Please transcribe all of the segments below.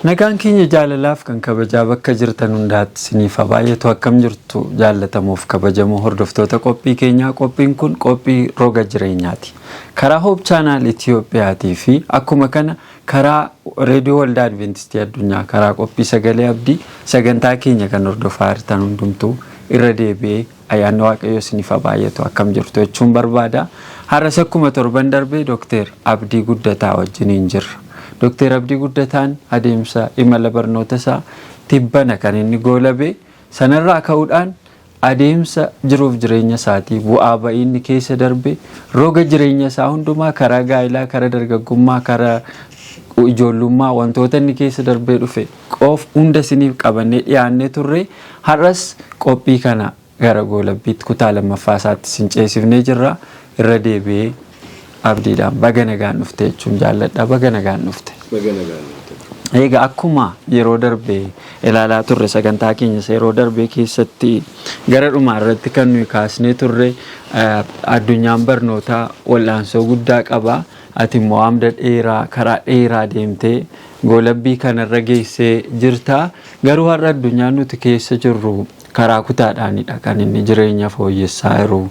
Nagaan keenya jaalalaaf kan kabajaa bakka jirtan hundaatti isiniif baay'atu akkam jirtu jaallatamuuf kabajamoo hordoftoota qophii keenyaa. Qophiin kun qophii roga jireenyaati. Karaa Hope Channel Itiyoophiyaatii fi akkuma kana karaa reediyoo waldaa Adventistii addunyaa karaa qophii sagalee abdii sagantaa keenya kan hordofaa jirtan hundumtuu irra deebi'ee ayyaanni Waaqayyoo isiniif baay'atu akkam jirtu jechuun barbaada. Har'as akkuma torban darbee Dr. Abdii Guddataa wajjiniin jirra. Dr. Abdii Guddataan adeemsa imala barnoota isaa tibbana kan inni goolabe sanarraa ka'uudhaan adeemsa jiruuf jireenya isaatii bu'aa ba'ii inni keessa darbe roga jireenya isaa hundumaa karaa gaa'ilaa, karaa dargaggummaa, karaa ijoollummaa wantoota inni keessa darbee dhufe qof hunda isiniif qabannee dhiyaannee turre. Har'as qophii kana gara goolabbiitti kutaa lammaffaa isaatti isin ceesifnee jirra. Irra deebi'ee abdiidhaan baga nagaan dhufte jechuun jaalladha. Baga nagaan dhufte. Egaa akkuma yeroo darbee ilaalaa turre sagantaa keenya yeroo darbee keessatti gara dhumaa irratti kan nuyi kaasnee turre addunyaan barnootaa wal'aansoo guddaa qaba. Ati immoo amda dheeraa karaa dheeraa deemtee goolabbii kanarra geessee jirta. Garuu har'a addunyaan nuti keessa jirru karaa kutaadhaanidha kan inni jireenya fooyyessaa jiru.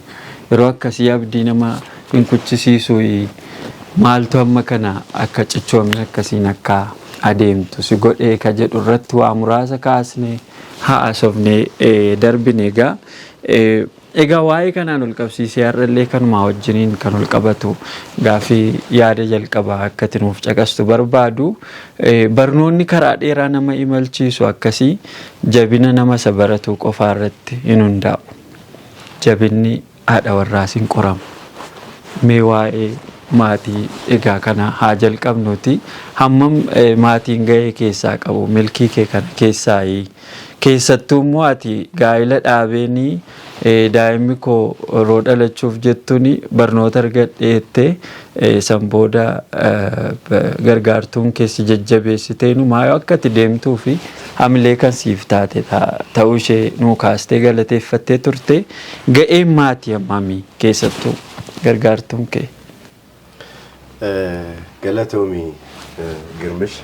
Yeroo akkasii abdii nama hin kuchisiisu maaltu amma kana akka cichoomni akkasiin akka adeemtu si godhee ka jedhu irratti waa muraasa kaasnee haasofnee darbine. Egaa waa'ee kanaan ol qabsiisee har'allee kanumaa wajjiniin kan ol qabatu gaafii yaada jalqabaa akka nuuf caqastu barbaadu. Barnoonni karaa dheeraa nama imalchiisu akkasii jabina nama isa baratu qofaa irratti hin hundaa'u. Jabinni haadha warraas hin qoramu. Mee waa'ee maatii egaa kana haa jalqabnuti. Hammam maatiin ga'ee keessaa qabu milkii kee kana keessaa keessattuu immoo ati gaa'ila dhaabeenii daa'imni koo yeroo dhalachuuf jettuun barnoota argadheettee san booda gargaartuun keessi jajjabeessiteenu maayoo akka ati deemtuu fi hamilee kan siif taate ta'uu ishee nuu kaastee galateeffattee turte. Ga'een maatii hammamii keessattuu gargaartuun kee? Galatoomii Girmish.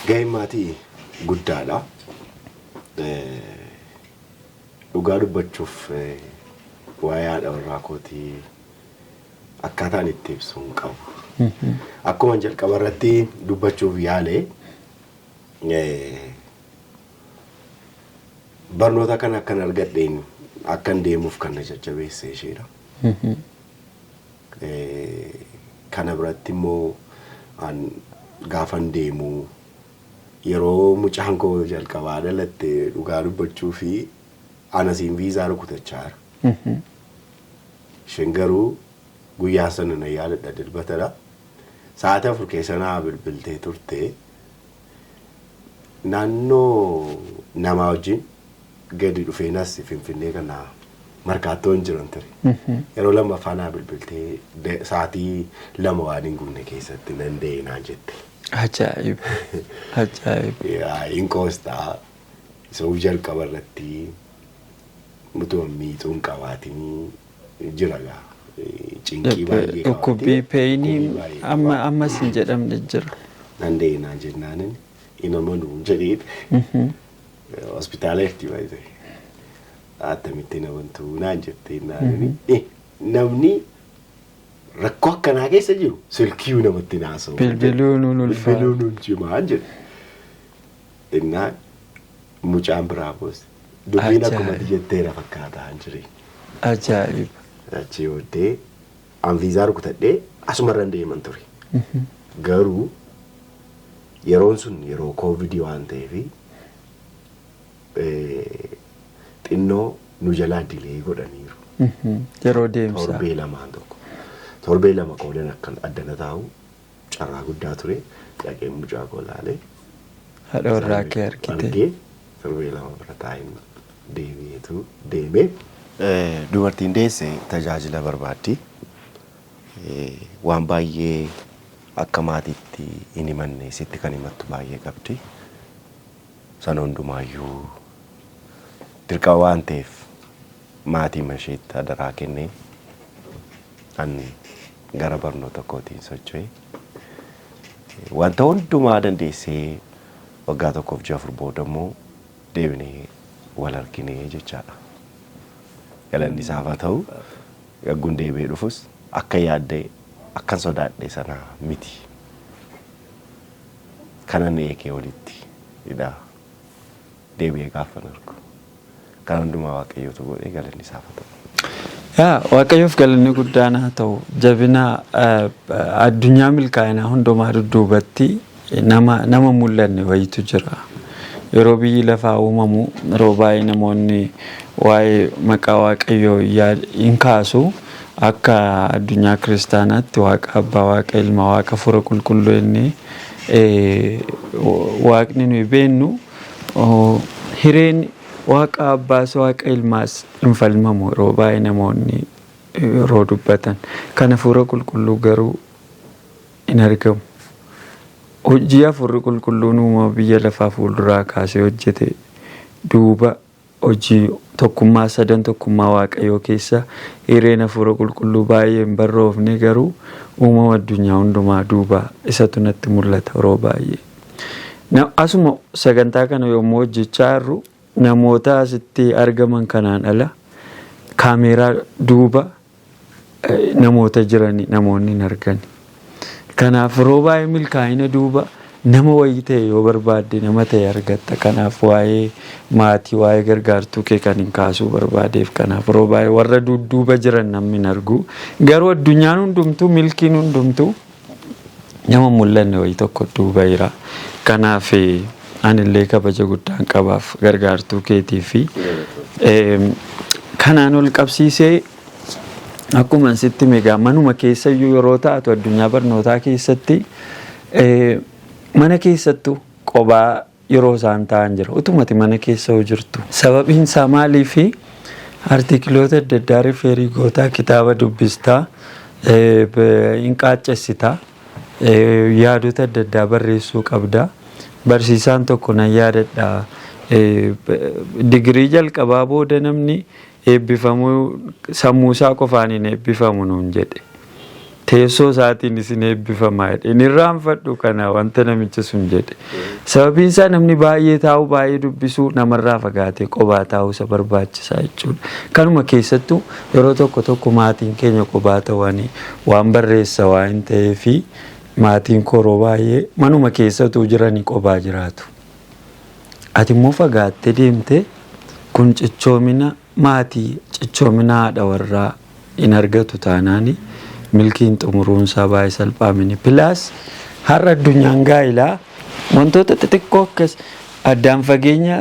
Ga'een maatii guddaadha. Dhugaa dubbachuuf waa'ee haadha warraa kootii akkaataan itti ibsu hin qabu. Akkuma jalqaba irratti dubbachuuf yaale barnoota kana akkan argadheen akkan deemuuf kan na jajjabeesse isheedha. Kana biratti immoo gaafan deemu yeroo mucaan koo jalqabaa dhalatte dhugaa dubbachuu fi anasiin viizaa rukutachaa jira. Isheen garuu guyyaa sana na yaadadha dilbatadha. Sa'aatii 4 keessa naa bilbiltee turte. Naannoo namaa wajjin gadi dhufee nas Finfinnee kana markaattoon jiran ture. Yeroo lammaffaa naa bilbiltee sa'aatii 2 waan hin guunne keessatti nan dee'inaa jette. Ajaa'ib. Ajaa'ib. Hin koostaa isa jalqaba irratti mutuun miixuun qabaatiin jira gaa. Cinqii baay'ee qabaatee. Dhukkubbii peeyinii ammas hin jedhamne jira. Nan dee'inaa jennaanin inamanuu jedheedha. Hospitaala itti baay'ee. Attamitti namantuu naan jettee namni rakkoo akkanaa keessa jiru silkiyuu namatti naasa'u. Bilbiluun ulfaa. Bilbiluun cimaan jedhu. Innaan mucaan biraa boos. Dubbiin akkuma jetteera fakkaataa hin jireenya. Ajaa'ib. Achii booddee an viizaa rukutadhee asumarran deeman ture. Garuu yeroon sun yeroo koovidii waan ta'eef xinnoo nu jalaa dilee godhaniiru. Yeroo deemsaa. Torbee lamaan tokko. Torbee lama qoodan akkan addana taa'u carraa guddaa ture. Dhaqee mucaa koo laalee. Haadha warraa kee argite. Argee torbee lama bira taa'in deebi'eetu deemee. Dubartiin deesse tajaajila barbaaddi. Waan baay'ee akka maatiitti hin himanne sitti kan himattu baay'ee qabdi. Sana hundumaayyuu dirqama waan ta'eef maatii masheetti adaraa kennee ani gara barnoota kootiin socho'ee wanta hundumaa dandeessee waggaa tokkoof 6 booda immoo deebinee wal arginee jechaadha. Galanni isaaf haa ta'u yagguun deebi'ee dhufus akka yaaddee akkan sodaadhe sana miti. Kanan eegee walitti hidhaa deebi'ee gaafa argu. Kan hundumaa Waaqayyootu godhee galanni isaaf haa ta'u. Waaqayyoof galanni guddaan haa ta'u. Jabina addunyaa milkaa'inaa hundumaa dudduubatti nama mul'anne wayitu jira. Yeroo biyyi lafaa uumamu yeroo baay'ee namoonni waa'ee maqaa Waaqayyoo hin kaasu akka addunyaa kiristaanaatti Waaqa Abbaa, Waaqa Ilma, Waaqa Hafuura Qulqulluu inni Waaqni nuyi beennu hireen Waaqa Abbaas Waaqa Ilmaas hin falmamu yeroo baay'ee namoonni yeroo dubbatan. Kan Hafuura Qulqulluu garuu hin argamu. Hojii Hafuurri Qulqulluun uumama biyya lafaa fuulduraa kaasee hojjete duuba hojii tokkummaa sadan tokkummaa Waaqayyoo keessa hireen Hafuura Qulqulluu baay'ee hin barroofne garuu uumama addunyaa hundumaa duuba isatu natti mul'ata yeroo baay'ee. Asuma sagantaa kana yommuu hojjechaa jirru namoota asitti argaman kanaan ala kaameeraa duuba namoota jirani namoonni hin argani. Kanaaf yeroo baay'ee milkaa'ina duuba nama wayii ta'e yoo barbaadde nama ta'e argatta. Kanaaf waa'ee maatii waa'ee gargaartuu kee kan hin kaasuu barbaadeef kanaaf yeroo baay'ee warra duuba jiran namni hin argu. Garuu addunyaan hundumtuu milkiin hundumtuu nama mul'anne wayii tokko duuba jira. Kanaaf anillee kabaja guddaan qabaaf gargaartuu keetii fi kanaan ol qabsiisee akkuma sitti meegaa manuma keessa iyyuu yeroo taatu addunyaa barnootaa keessatti mana keessattuu qobaa yeroo isaan ta'an jira. Utumati mana keessa jirtu. Sababiin isaa maalii fi artikiloota adda addaa riferii gootaa kitaaba dubbistaa hin qaaccessitaa yaadota adda addaa barreessuu qabda. Barsiisaan tokko nan yaadadha. Digirii jalqabaa booda namni eebbifamuu sammuu isaa qofaan hin eebbifamu nuun jedhe. Teessoo isaatiin isin eebbifamaa jedhe. Inni irraanfadhu kana wanta namichi sun jedhe. Sababiin isaa namni baay'ee taa'u baay'ee dubbisuu namarraa fagaatee qobaa taa'uu isa barbaachisaa jechuudha. Kanuma keessattuu yeroo tokko maatiin keenya qobaa ta'anii waan barreessa waan ta'eefi maatiin koroo baay'ee manuma keessattuu jiranii qobaa jiraatu. Ati immoo fagaattee deemtee kun cichoomina maatii cichoomina haadha warraa hin argatu taanaani milkiin xumuruunsaa baay'ee salphaamini. Pilaas har'a addunyaan gaa'ilaa wantoota xixiqqoo akkas addaan fageenya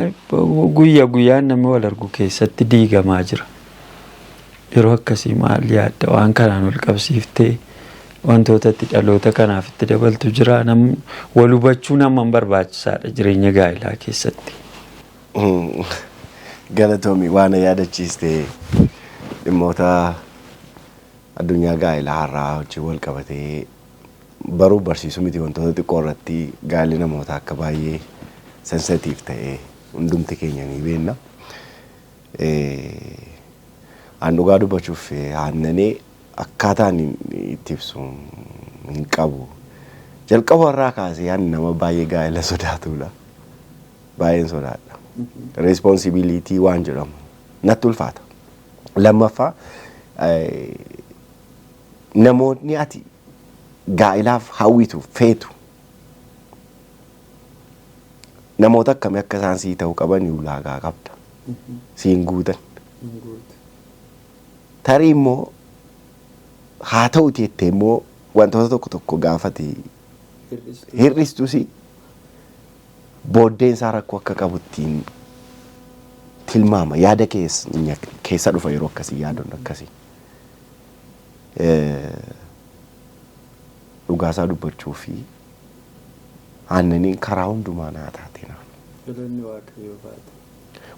guyyaan namni wal argu keessatti diigamaa jira. Yeroo akkasii maal yaadda waan kanaan wal qabsiiftee wantoota itti dhaloota kanaaf itti dabaltu jira. Wal hubachuu nama barbaachisaadha jireenya gaa'ilaa keessatti. Galatoomii waan yaadachiiste dhimmoota addunyaa gaa'ilaa har'aa wajjin wal qabatee baruu barsiisuu miti wantoota xiqqoo irratti gaa'illi namoota akka baay'ee sensitiif ta'e hundumti keenya ni beekna. Aan dhugaa dubbachuuf aannanii akkaataan itti ibsu hin qabu. Jalqaba irraa kaasee ani nama baay'ee gaa'ela sodaatudha. Baay'een sodaadha. Responsibility waan jedhamu natti ulfaata. Lammaffaa namoonni ati gaa'ilaaf hawwitu feetu namoota akkamii akka isaan sii ta'uu qaban ulaagaa qabda. Siin guutan. Tarii immoo haa ta'uti jettee immoo wantoota tokko gaafate hir'istuusi booddeen isaa rakkoo akka qabuttiin tilmaama yaada keessa dhufa yeroo akkasii yaaduun akkasii. Dhugaasaa dubbachuu fi aannaniin karaa hundumaa naa taate naaf. Galanni Waaqayyoo baate.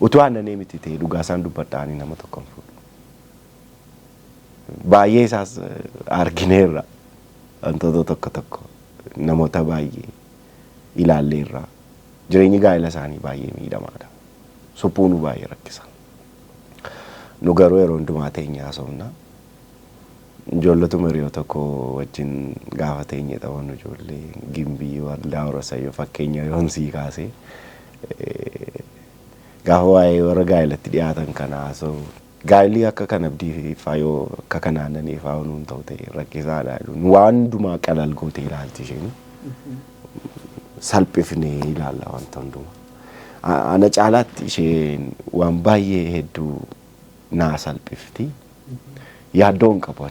Utuu aannanii miti ta'e dhugaasaan dubbadhaanii nama tokko hin fuudhu. Baay'ee isaas argineerra wantoota tokko namoota baay'ee ilaalleerra jireenyi gaa'ela isaanii baay'ee miidhamaadha. Suphuu nu baay'ee rakkisa. Nu garuu yeroo hundumaa teenyee haasofna. Ijoollotuma hiriyoo tokko wajjin gaafa teenyee taphannu ijoollee gimbii waldaa Orosayyoo fakkeenya yoon sii kaasee gaafa waa'ee warra gaa'elatti dhiyaatan kana haasa'u. Gaa'elli akka kan abdii faayoo akka kanaananii faayoo nuun ta'u ta'e rakkisaadha. Waan hundumaa qalal gootee ilaalti isheen. Salphifnee ilaalla wanta hundumaa. Ana caalaatti isheen waan baay'ee hedduu naa salphifti. Yaaddoon qaban.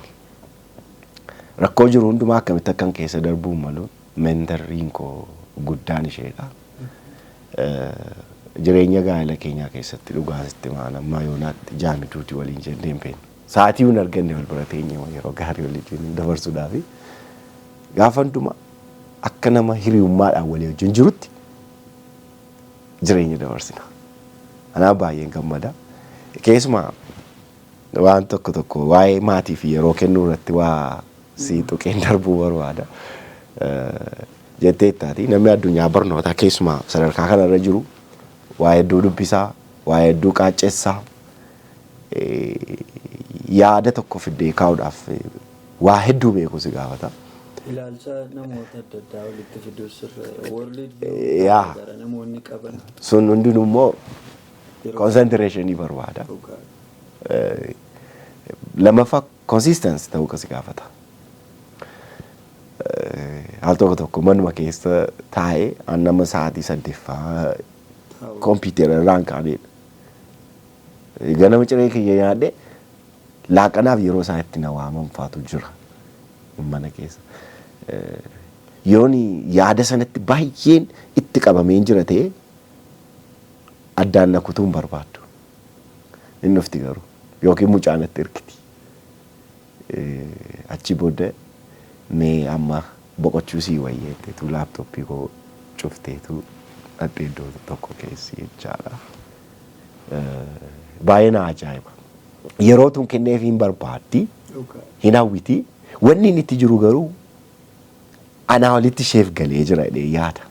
Rakkoo jiru hundumaa akkamitti akkan keessa darbuu malu mentarriin koo guddaan isheedha. Jireenya gaa'ela keenyaa keessatti dhugaasitti maan ammaa yoonaatti jaamituuti waliin jennee hin beeknu. Sa'aatii hin arganne wal bira teenyee yeroo gaarii waliin dabarsuudhaaf gaafa hundumaa akka nama hiriyummaadhaan walii wajjin jirutti jireenya dabarsina. Anaaf baay'een gammada. Keessumaa waan tokko waa'ee maatii fi yeroo kennuu irratti waa sii tuqeen darbuu barbaada. Jetteettaati namni addunyaa barnootaa keessumaa sadarkaa kanarra jiru waa hedduu dubbisaa, waa hedduu qaacessaa, yaada tokko fiddee kaa'uudhaaf waa hedduu beeku si gaafata. Ilaalcha namoota adda addaa walitti fiduu warri namoonni qaban. Sun hundinuu immoo concentration barbaada. Lammaffaa consistency ta'uu kasi gaafata. Al tokko manuma keessa taa'ee nama sa'aatii 8 kompiitara irraan kaa'edha. Ganama ciree kiyya yaadde laaqanaaf yeroo isaa itti na waamanfaatu jira mana keessa. Yooni yaada sanatti baay'een itti qabamee jira ta'e addaan na kutuun barbaaddu. Inni ufti garuu yookiin mucaanatti hirkiti. Achi booda mee amma boqochuu sii wayyeetteetu laaptooppii koo cufteetu dhadhee iddoo tokko keessi jechaadha. Baay'ee na ajaa'iba. Yeroo tun kenneef hin barbaaddi, hin hawwiti. Wanni inni itti jiru garuu anaa walitti isheef galee jira jedhee yaada.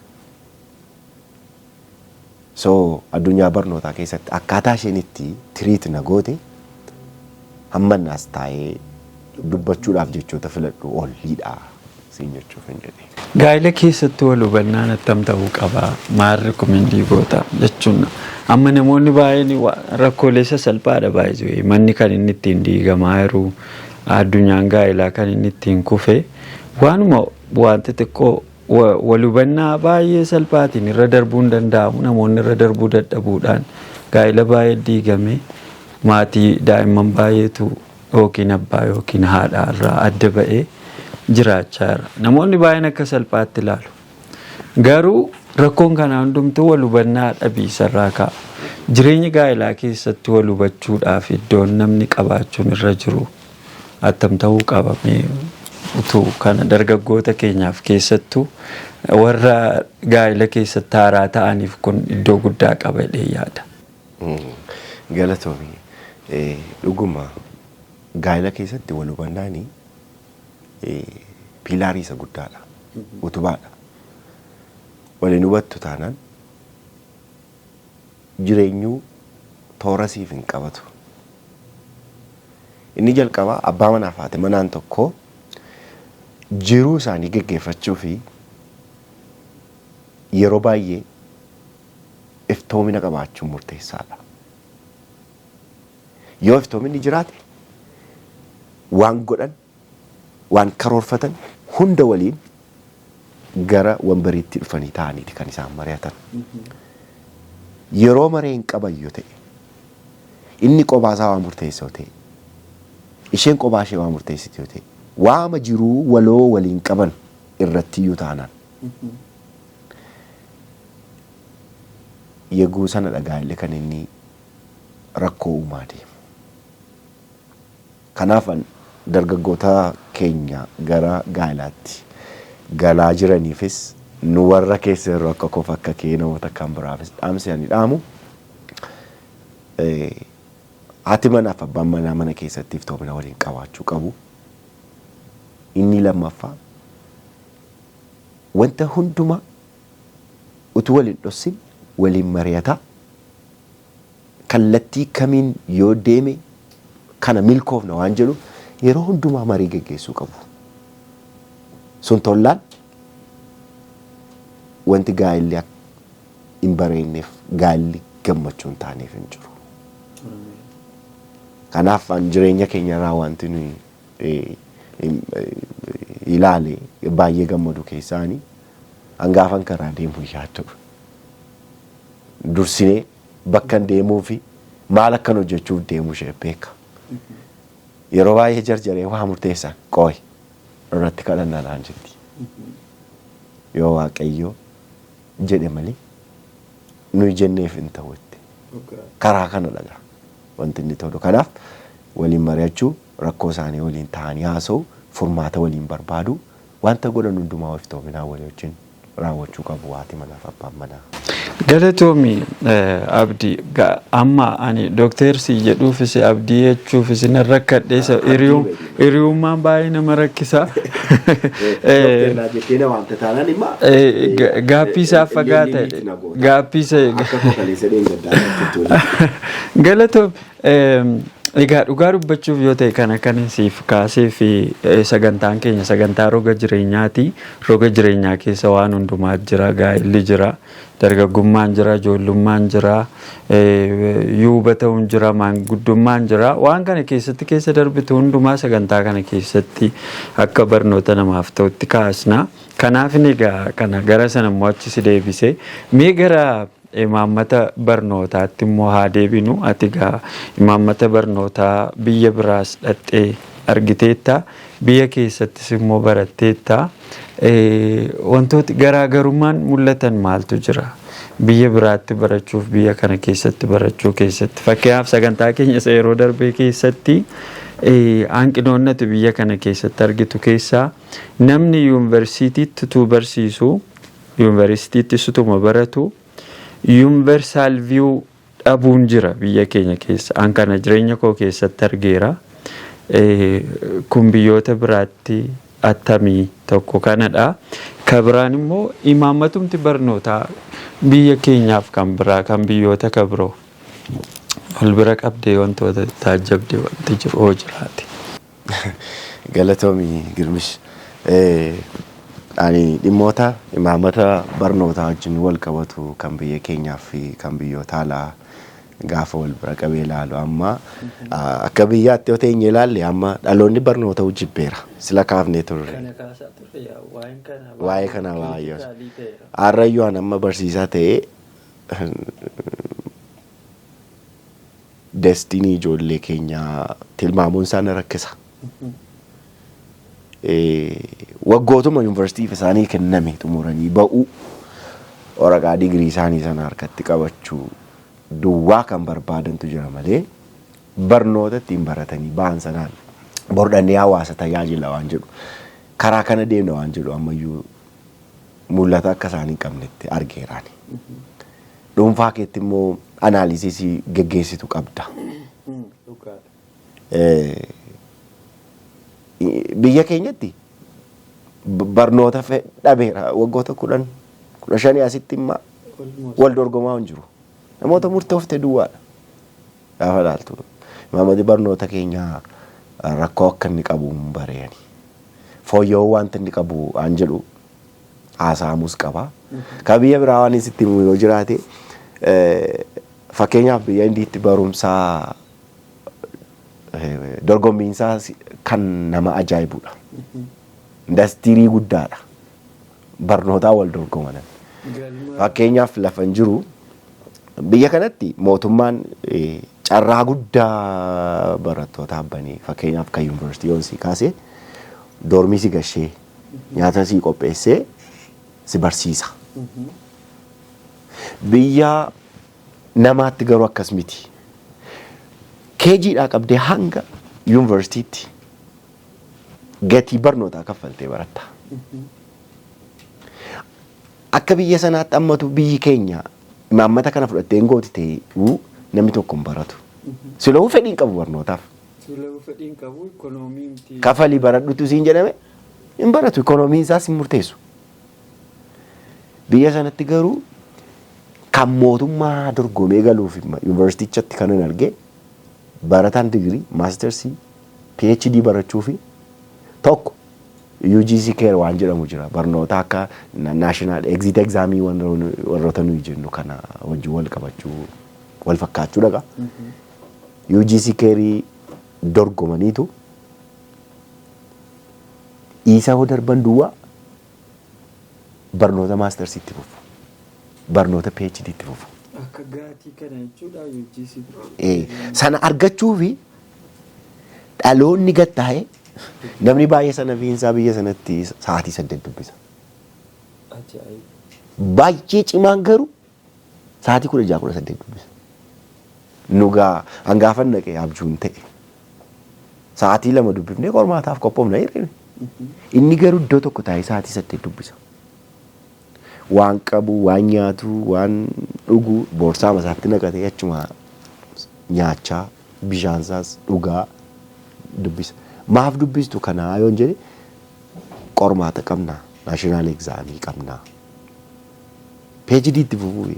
So addunyaa barnootaa keessatti akkaataa isheen itti tiriit na goote hammannaas taa'ee dubbachuudhaaf jechoota filadhu olliidha siin jechuuf hin jedhe. Gaa'ela keessatti wal hubannaan attam ta'uu qaba. Maal rekomendii goota jechuun amma namoonni baay'een rakkoolee salphaadha baay'ee manni kan inni ittiin diigamaa jiru addunyaan gaa'elaa kan inni ittiin kufe waanuma wanta xiqqoo wal hubannaa baay'ee salphaatiin irra darbuu hin danda'amu. Namoonni irra darbuu dadhabuudhaan gaa'ela baay'ee diigame maatii daa'imman baay'eetu yookiin abbaa yookiin haadha irraa adda ba'ee jiraachaa jira. Namoonni baay'een akka salphaatti ilaalu. Garuu rakkoon kana hundumtuu wal hubannaa dhabiisarraa ka'a. Jireenya gaa'elaa keessatti wal hubachuudhaaf iddoon namni qabaachuun irra jiru attam ta'uu qabamee utuu kana dargaggoota keenyaaf keessattuu warra gaa'ela keessatti haaraa ta'aniif kun iddoo guddaa qaba jedhee yaada. Galatoomii dhuguma gaa'ela keessatti wal hubannaanii piilaarii isa guddaadha. Utubaadha. Waliin hubattu taanaan jireenyuu toora siif hin qabatu. Inni jalqabaa abbaa manaaf haati manaan tokko jiruu isaanii geggeeffachuu fi yeroo baay'ee iftoomina qabaachuun murteessaadha. Yoo iftoominni jiraate waan godhan waan karoorfatan hunda waliin gara wanbariitti dhufanii ta'aniiti kan isaan mari'atan. Yeroo maree hin qaban yoo ta'e inni qobaasaa waan murteessaa ta'e isheen qobaa ishee waan murteessitu yoo ta'e waama jiruu waloo waliin qaban irratti iyyuu taanaan. Yeguu sana dhagaa'illee kan inni rakkoo uumaa deemu. Kanaaf dargaggoota keenya gara gaa'elaatti galaa jiraniifis nu warra keessa irra akka koof akka kee namoota kan biraafis dhaamsi ani dhaamu haati manaaf abbaan manaa mana keessatti iftoomina waliin qabaachuu qabu. Inni lammaffaa wanta hunduma utuu waliin dhossin waliin mari'ata kallattii kamiin yoo deeme kana milkoofna waan jedhu yeroo hundumaa marii geggeessuu qabu. Sun tollaan wanti gaa'illi hin bareenneef gaa'illi gammachuun taaneef hin jiru. Kanaaf jireenya keenya irraa wanti nuyi ilaale baay'ee gammadu keessaanii hangaafan karaa deemu yaadu. Dursinee bakka deemuu fi maal akkan hojjechuuf deemu ishee beeka. Yeroo baay'ee jarjaree waa murteessan qooyi irratti kadhannaa naan jetti. Yoo Waaqayyo jedhe malee nuyi jenneef hin ta'utti. Karaa kana dhagaa wanti inni tolu. Kanaaf waliin mari'achuu rakkoo isaanii waliin ta'anii haasa'u furmaata waliin barbaadu wanta godhan hundumaa of toominaa walii wajjin raawwachuu qabu haati manaaf abbaan manaa. Galatoomi Abdii amma ani dooktersi jedhuufis Abdii jechuufis na rakkadheessa hiriyummaan baay'ee nama rakkisa. Gaaffii isaa fagaata gaaffii isaa galatoomi. Egaa dhugaa dubbachuuf yoo ta'e kana kan siif kaasee fi sagantaan keenya sagantaa roga jireenyaati. Roga jireenyaa keessa waan hundumaa jira, gaa'illi jira, dargaggummaan jira, ijoollummaan jira, yuuba ta'uun jira, maanguddummaan jira. Waan kana keessatti keessa darbitu hundumaa sagantaa kana keessatti akka barnoota namaaf ta'utti kaasna. Kanaaf egaa kana gara sana immoo achi si deebisee mee gara imaammata barnootaatti immoo haa deebinu. Ati egaa imaammata barnootaa biyya biraas dhattee argiteetta, biyya keessattis immoo baratteetta. Wantooti garaagarummaan mul'atan maaltu jira biyya biraatti barachuuf biyya kana keessatti barachuu keessatti? Fakkeenyaaf sagantaa keenya isa yeroo darbee keessatti hanqinoonnatu biyya kana keessatti argitu keessaa namni yuunivarsiitiitti utuu barsiisu, yuunivarsiitiittis utuma baratu universal view dhabuun jira biyya keenya keessa. An kana jireenya koo keessatti argeera. Kun biyyoota biraatti attamii tokko kanadha. Kabiraan immoo imaammatumti barnootaa biyya keenyaaf kan biraa kan biyyoota kabiroo wal bira qabdee wantoota taajjabdee wanti jiru hoo jiraate. Galatoomi Girmish. Ani dhimmoota imaammata barnootaa wajjin wal qabatu kan biyya keenyaa fi kan biyyoota alaa gaafa wal bira qabee ilaalu amma akka biyyaatti yoo ta'e ilaalle amma dhaloonni barnoota hojjibbeera. Sila kaafnee turre. Waa'ee kana baay'ee. Har'ayyuu amma barsiisaa ta'ee destinii ijoollee keenyaa tilmaamuun isaan rakkisa. Waggootuma yuunivarsiitiif isaanii kenname xumuranii ba'uu waraqaa digirii isaanii sana harkatti qabachuu duwwaa kan barbaadantu jira malee barnoota ittiin baratanii ba'an sanaan bordhannee hawaasa tajaajila waan jedhu karaa kana deemna waan jedhu ammayyuu mul'ata akka isaanii hin qabnetti argeeraani. Dhuunfaa keetti immoo anaaliisisii geggeessitu qabda. Biyya keenyatti barnoota dhabeera waggoota 15 asitti immoo wal dorgomaa hin jiru. Namoota murtoofte duwwaadha. Gaafa ilaaltu imaammati barnoota keenyaa rakkoo akka inni qabu hin bareeni. Fooyya'uu wanta inni qabu aan jedhu haasa'amus qaba. Ka biyya biraa waan isitti yoo jiraate fakkeenyaaf biyya indiitti barumsaa dorgommiinsaa kan nama ajaa'ibudha. Indastirii guddaadha. Barnootaa wal dorgoman. Fakkeenyaaf lafa hin jiru biyya kanatti mootummaan carraa guddaa barattootaaf banee fakkeenyaaf kan yuunivarsiitii yoonsii kaasee doormii si gashee nyaata si qopheessee si barsiisa. Biyya namaatti garuu akkas miti. Keejiidhaa qabdee hanga yuunivarsiitiitti gatii barnootaa kaffaltee baratta. Akka biyya sanaatti ammatu biyyi keenya imaammata kana fudhattee gooti ta'e namni tokko hin baratu. Siloo fedhiin qabu barnootaaf. Siloo fedhiin qabu ikoonomiin kafalii baradhutu siin jedhame hin baratu ikoonomiin isaas hin murteessu. Biyya sanatti garuu kan mootummaa dorgomee galuuf yuunivarsiitichatti kan hin argee barataan digirii maastersii PhD barachuu fi tokko UGC Care waan jedhamu jira barnoota akka national exit examii warroota nuyi jennu kana wajjin wal qabachuu wal fakkaachuu dhaqa. UGC Care dorgomaniitu isa hoo darban duwwaa barnoota maastersiitti fufu barnoota PhD itti fufu. Akka gaatii kana jechuudha UGC. Sana argachuu fi dhaloonni gattaa'ee namni baay'ee sana fiinsaa biyya sanatti sa'aatii 8 dubbisa. Baay'ee cimaan garuu sa'aatii 16-18 dubbisa. Nugaa hangaafan naqee abjuun ta'e sa'aatii 2 dubbifnee qormaataaf qophoofna jirre. Inni garuu iddoo tokko taa'ee sa'aatii 8 dubbisa. Waan qabu, waan nyaatu, waan dhugu boorsaa masaatti naqatee achuma nyaachaa bishaansaas dhugaa dubbisa. Maaf dubbistu kanaa yoon jedhe qormaata qabnaa, naashinaal egzaamii qabnaa. PhD itti fufuu.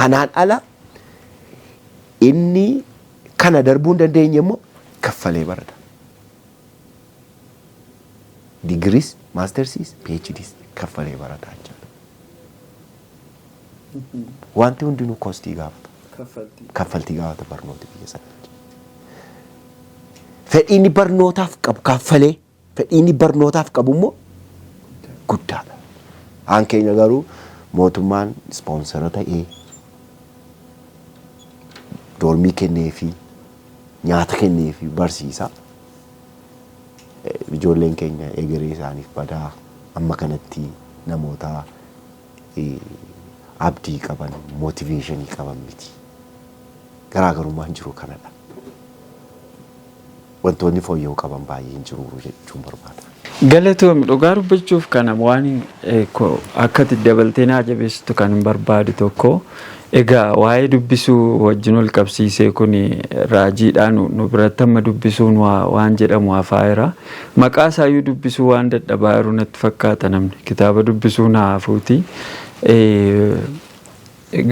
Kanaan ala inni kana darbuu hin dandeenye immoo kaffalee barata. Digiriis, maastersiis, PhDs kaffalee barataa jechuudha. Wanti hundinuu koostii gaafata. Kaffaltii gaafata barnoota biyya sanatti. Fedhiin barnootaaf qabu kaffalee fedhiin barnootaaf qabu immoo guddaadha. Aan keenya garuu mootummaan ispoonsara ta'ee doormii kennee fi nyaata kennee fi barsiisa. Ijoolleen keenya egeree isaaniif badaa amma kanatti namoota abdii qaban motiveeshinii qaban miti. Garaagarummaan jiru kanadha. Wantoonni fooyya'uu qaban baay'een jiru jechuun barbaada. Galatoom dhugaa dubbachuuf kana waan akka dabaltee naa jabeessitu kan barbaadu tokko egaa waa'ee dubbisuu wajjin wal qabsiisee kun raajiidhaan nu biratti amma dubbisuun waan jedhamu afaaira. Maqaa isaayyuu dubbisuu waan dadhabaa jiru natti fakkaata namni kitaaba dubbisuu na hafuuti.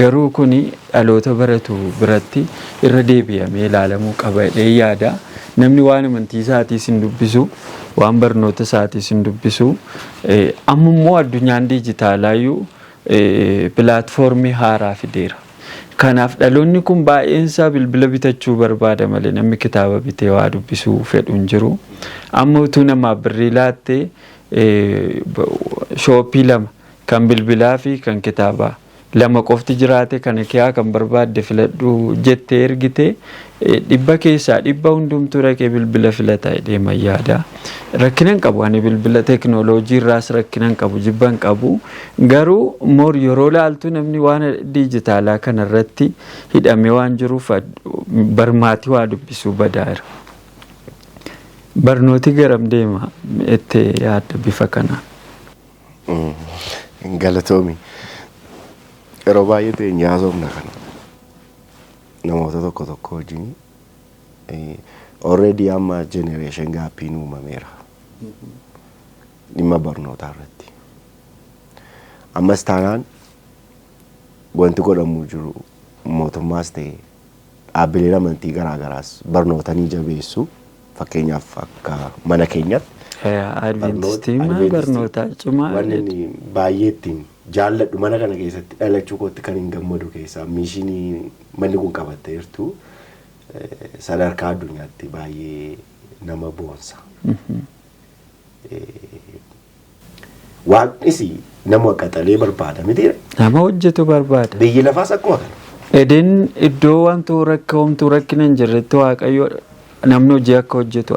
Garuu kun dhaloota baratu biratti irra deebi'amee ilaalamuu qaba jedhee yaada. Namni waan amantii isaatiis hin dubbisu, waan barnoota isaatiis hin dubbisu. Amma immoo addunyaan diijitaalaayyuu pilaatfoormii haaraa fideera. Kanaaf dhaloonni kun baay'een isaa bilbila bitachuu barbaada malee namni kitaaba bitee waa dubbisuu fedhu hin jiru. Amma utuu namaaf birrii laattee shooppii 2 kan bilbilaa fi kan kitaabaa 2 qofti jiraate kana kiyaa kan barbaadde filadhu jettee ergite 100 keessaa 100 hundumtuu dhaqee bilbila filataa deema yaada. Rakkinan qabu ani bilbila teknooloojii irraas rakkinan qabu jibban qabu garuu moor yeroo laaltu namni waan diijitaalaa kana irratti hidhamee waan jiruuf barmaatii waa dubbisuu badaara. Barnooti garam deema itti yaadda bifa kana. Galatoomi. Yeroo baay'ee ta'e nyaasofna kana. Namoota tokko wajjin already amma generation gaappiin uumameera. Dhimma barnootaa irratti. Ammas taanaan wanti godhamuu jiru mootummaas ta'e dhaabbileen amantii garaagaraas barnootanii jabeessu fakkeenyaaf akka mana keenyatti. Adventistii barnootaa cimaa. Wanni baay'eetti jaalladhu mana kana keessatti dhalachuu kootti kan hin gammadu keessaa miishinii manni kun qabattee jirtu sadarkaa addunyaatti baay'ee nama boonsa. Waaqnis nama qaxalee barbaada miti. Nama hojjetu barbaada. Biyyi lafaas akkuma kana. Edeen iddoo wantoota rakkoomtu rakkina hin jirretti waaqayyo namni hojii akka hojjetu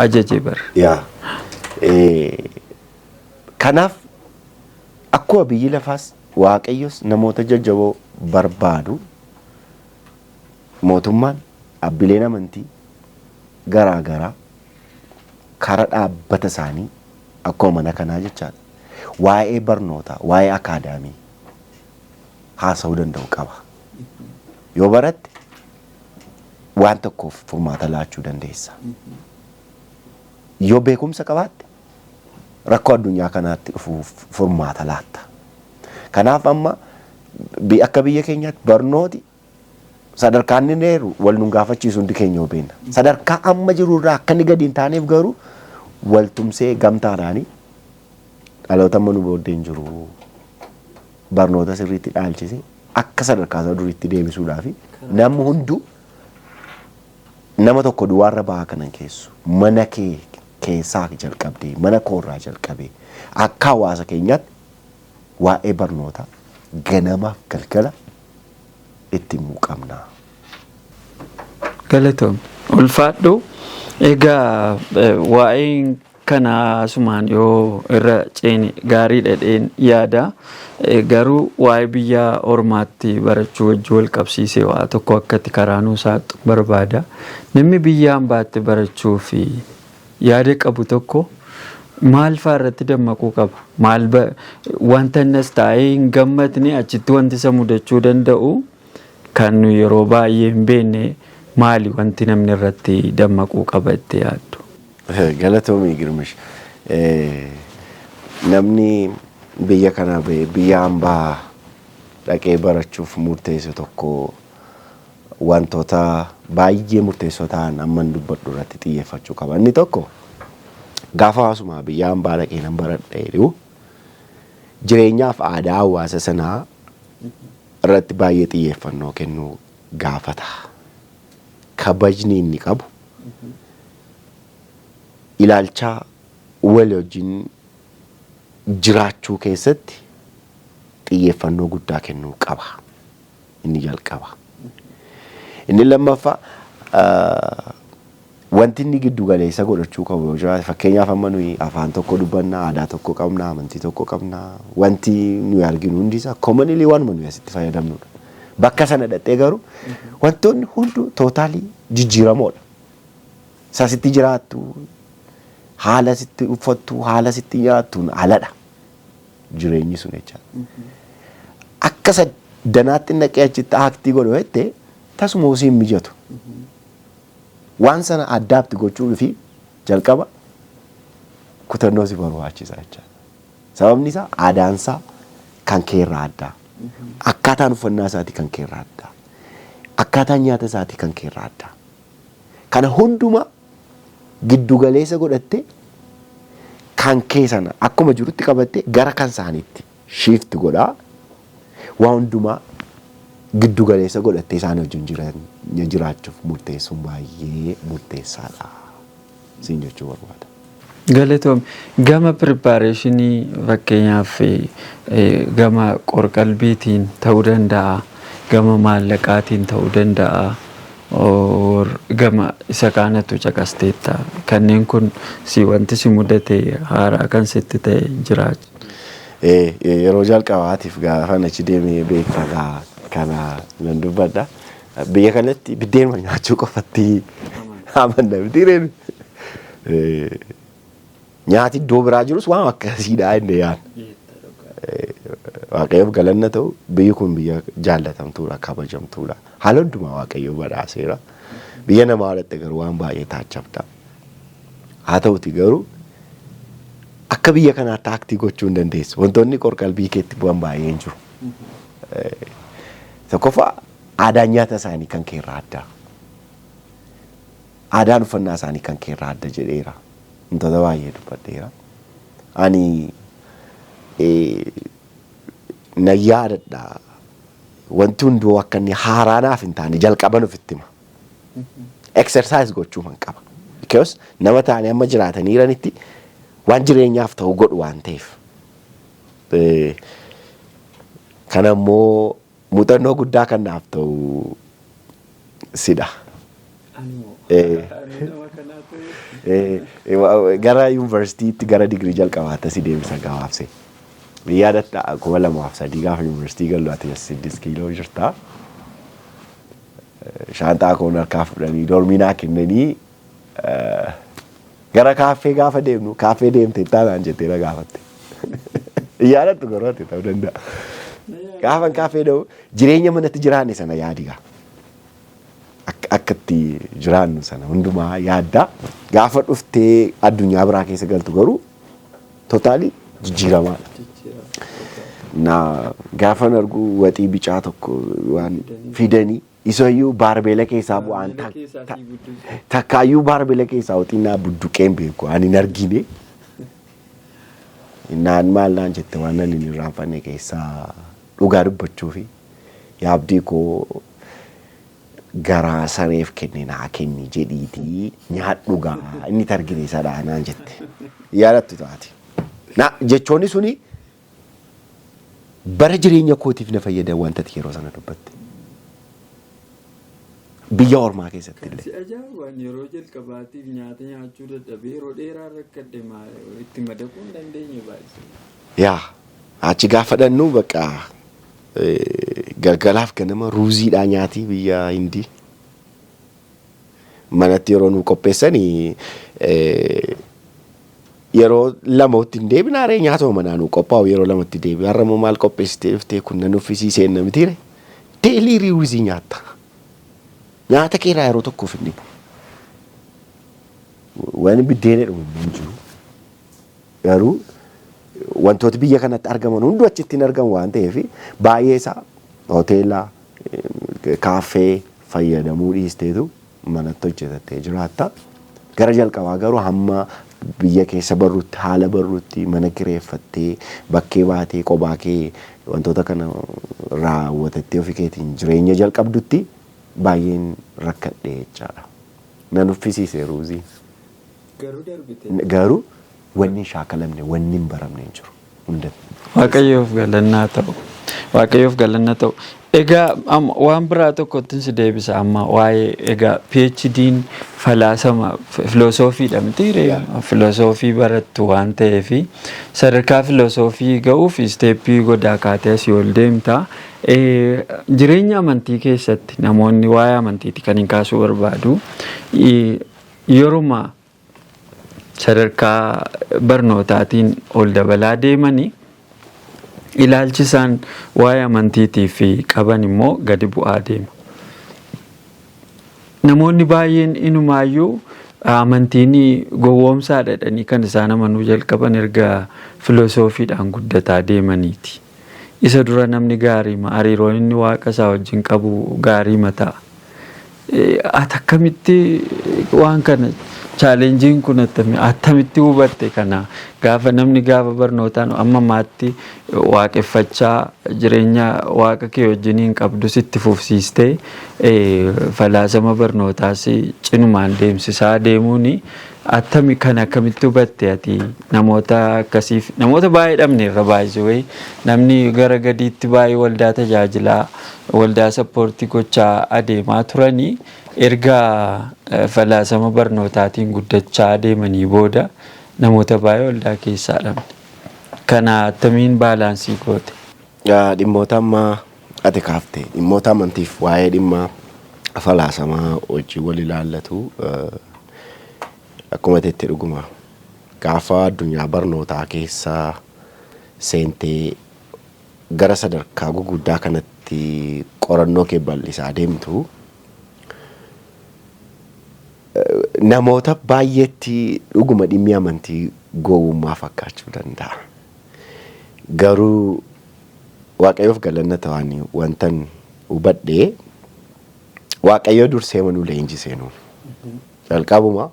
ajajee bara. Kanaaf akkuma biyyi lafaas waaqayyos namoota jajjaboo barbaadu mootummaan dhaabbileen amantii garaagaraa karaa dhaabbata isaanii akkuma mana kanaa jechaadha. Waa'ee barnootaa, waa'ee akaadaamii haasa'uu danda'u qaba. Yoo baratte waan tokkoof furmaata laachuu dandeessa. Yoo beekumsa qabaatte rakkoo addunyaa kanaatti dhufuuf furmaata laatta. Kanaaf amma akka biyya keenyaatti barnooti sadarkaan inni heeru wal nu gaafachiisu hundi keenya beekna. Sadarkaa amma jiru irraa akka inni gadi hin taaneef garuu waltumsee gamtaadhaanii dhaloota amma nu booddeen jiru barnoota sirriitti dhaalchise akka sadarkaa isaa duriitti deebisuudhaaf namni hunduu nama tokko duwwaarra bahaa kanan keessu mana kee keessaa jalqabdee mana koorraa jalqabee akka hawaasa keenyaatti waa'ee barnootaa ganamaaf galgala itti himuu qabna. Galatoom ulfaadhu egaa waa'een kana asumaan yoo irra ceene gaarii dhadheen yaada garuu waa'ee biyya ormaatti barachuu wajji wal qabsiisee waa tokko akkatti karaanuu saaqu barbaada. Namni biyyaan baatte barachuu fi yaada qabu tokko maal fa'aa irratti dammaquu qaba? Maal wanta innas taa'ee hin gammadne achitti wanti isa mudachuu danda'u kan yeroo baay'ee hin beekne maali wanti namni irratti dammaquu qaba itti yaaddu? Galatoomii Girmish. Namni biyya kana biyya hambaa dhaqee barachuuf murteessu tokko wantoota baay'ee murteessoo ta'an amman dubbadhu irratti xiyyeeffachuu qaba. Inni tokko gaafa hawaasuma biyya hambaa dhaqee nan baradha jedhu jireenyaaf aadaa hawaasa sanaa irratti baay'ee xiyyeeffannoo kennuu gaafata. Kabajni inni qabu ilaalcha wal wajjin jiraachuu keessatti xiyyeeffannoo guddaa kennuu qaba. Inni jalqaba. Inni lammaffaa wanti inni giddu galeessa godhachuu qabu yoo jiraate fakkeenyaaf amma nuyi afaan tokko dubbanna aadaa tokko qabna amantii tokko qabna wanti nuyi arginu hundi isaa commonly waanuma nuyi asitti fayyadamnudha. Bakka sana dhaqxee garuu wantoonni hunduu tootaalii jijjiiramoodha. Sasitti jiraattu haala sitti uffattu haala sitti nyaattuun aladha jireenyi sun jechaadha. Akka danaatti naqee achitti aktii godhu jettee tasuma osoo hin mijatu. Waan sana addaatti gochuu fi jalqaba kutannoo si barbaachisaa jechaadha. Sababni isaa aadaan isaa kan keerraa addaa. Akkaataan uffannaa isaatii kan keerraa addaa. Akkaataan nyaata isaatii kan keerraa addaa. Kana hundumaa giddu galeessa godhattee kan kee sana akkuma jirutti qabattee gara kan isaaniitti shift godhaa waan hundumaa giddu galeessa godhattee isaan wajjin jiraachuuf murteessuun baay'ee murteessaadha. Siin jechuu barbaada. Galatoom gama preparationii fakkeenyaaf gama qorqalbiitiin ta'uu danda'a gama maallaqaatiin ta'uu danda'a. Gama isa kaanatu caqasteetta kanneen kun si wanti si mudate haaraa kan sitti ta'e jiraatu. Yeroo jalqabaatiif gaafa achi deemee beektaa kana nan dubbadha. Biyya kanatti biddeen nyaachuu qofatti amanna bidireen nyaati iddoo biraa jirus waan akkasiidha inni yaada. Waaqayyoof galanna ta'u biyyi kun biyya jaallatamtuudha kabajamtuudha. Haala hundumaa waaqayyoo badhaaseera. Biyya namaa walitti garuu waan baay'ee taachafta. Haa ta'uti garuu akka biyya kanaatti aktii gochuu hin dandeessu. Wantoonni qorqalbii keetti bu'an baay'een jiru. Tokkoffaa aadaan nyaata isaanii kan keerraa addaa. Aadaan uffannaa isaanii kan keerraa adda jedheera. Wantoota baay'ee dubbadheera. Ani na yaadadha. Wanti hunduu akka inni haaraanaaf hin taane jalqaban ofitti hima. Exercise gochuu man qaba. Because nama taane amma jiraatanii jiranitti waan jireenyaaf ta'u godhu waan ta'eef. Kana immoo muuxannoo guddaa kan naaf ta'u sidha. Gara yuunivarsiitiitti gara digirii jalqabaatti si deemsa gabaabse. Yaadatta 2003 gaafa yuunivarsiitii galuu ati 6 kiiloo jirta. Shaantaa koon harkaa fudhanii dorminaa kennanii gara kaaffee gaafa deemnu kaaffee deemte taanaan jettee na gaafatte. Yaadattu gorooti ta'uu danda'a. Gaafan kaaffee dha'u jireenya manatti jiraanne sana yaadiga. Akkatti jiraannu sana hundumaa yaaddaa. Gaafa dhuftee addunyaa biraa keessa galtu garuu totaalii jijjiiramaadha. Na gaafa nargu waxii bicaa tokko waan fidanii isayyuu baarbeela keessaa bu'aan takkaayyuu baarbeela keessaa waxiinaa budduqeen beeku ani hin argine. Naan maal naan jette waan ani hin irraanfanne keessaa dhugaa dubbachuu fi yaabdii koo garaa sareef kenne naa kenni jedhiitii nyaadhugaa inni targine sadhaa naan jette. Yaadattu taati. Na jechoonni suni bara jireenya kootiif na fayyada wanta yeroo sana dubbatte. Biyya ormaa keessatti illee. Si ajaa'ibaan yeroo jalqabaatiif nyaata nyaachuu dadhabee yeroo dheeraa rakkadhe itti madaquu hin dandeenye baay'ee. Yaa achi gaafa dhannu bakka galgalaaf ganama ruuziidhaa nyaatii biyya Hindii. Manatti yeroo nu qopheessanii yeroo lamatti hin deebinaaree nyaatuma manaa nu qophaa'u yeroo lamatti deebi. Har'ammoo maal qopheessitee dhuftee kun nan uffisiisee namitiire deelii ruuzii nyaatta. Nyaata keeraa yeroo tokkoof hin dhibu. Waan biddeena dhumu hin jiru. Garuu wantoota biyya kanatti argaman hunduu achitti hin argamu waan ta'eef baay'ee isaa hoteelaa kaaffee fayyadamuu dhiisteetu manatti hojjetattee jiraatta. Gara jalqabaa garuu hamma biyya keessa barruutti haala barruutti mana kireeffattee bakkee baatee qophaa kee wantoota kana raawwatattee ofii keetiin jireenya jalqabdutti baay'een rakkadhe jechaadha. Nan uffisiise ruuzii. Garuu wanni shaakalamne wanni hin baramne hin jiru. Waaqayyoof galannaa ta'u. Waaqayyoof galannaa ta'u. Egaa waan biraa tokkotti si deebisa amma waa'ee egaa PhD'n falaasama filoosofiidha miti filoosofii barattu waan ta'eef sadarkaa filoosofii ga'uuf isteeppii godaa kaatee asii ol deemta. Jireenya amantii keessatti namoonni waa'ee amantiiti kan hin kaasuu barbaadu yeruma sadarkaa barnootaatiin ol dabalaa deemanii ilaalchi isaan waa'ee amantiitiif qaban immoo gadi bu'aa deema. Namoonni baay'een inumaayyuu amantiin gowwoomsaadha jedhanii kan isaan amanuu jalqaban erga filoosofiidhaan guddataa deemaniiti. Isa dura namni gaarii hariiroon inni waaqa isaa wajjin qabu gaarii mataa. Ati akkamitti waan kana chaalenjiin kun attamitti hubatte kana gaafa namni gaafa barnootaan amma maatti waaqeffachaa jireenya waaqa kee wajjiniin qabdu sitti fufsiistee falaasama barnootaas cinumaan deemsisaa deemuuni attami kana akkamitti hubatte ati namoota akkasiif namoota baay'ee dhabne irra baay'ee namni gara gadiitti baay'ee waldaa tajaajilaa waldaa sappoortii gochaa adeemaa turanii erga falaasama barnootaatiin guddachaa deemanii booda namoota baay'ee waldaa keessaa dhabne. Kana attamiin baalaansii goote? Dhimmoota ammaa ati kaaftee dhimmoota amantiif waa'ee dhimma falaasamaa wajjin wal ilaallatu akkuma jettee dhuguma gaafa addunyaa barnootaa keessaa seentee gara sadarkaa guguddaa kanatti qorannoo kee bal'isaa deemtu namoota baay'eetti dhuguma dhimmi amantii gowwummaa fakkaachuu danda'a. Garuu waaqayyoof galanna ta'anii wantan hubadhee waaqayyoo dursee manuu leenjisee nuun. Jalqabuma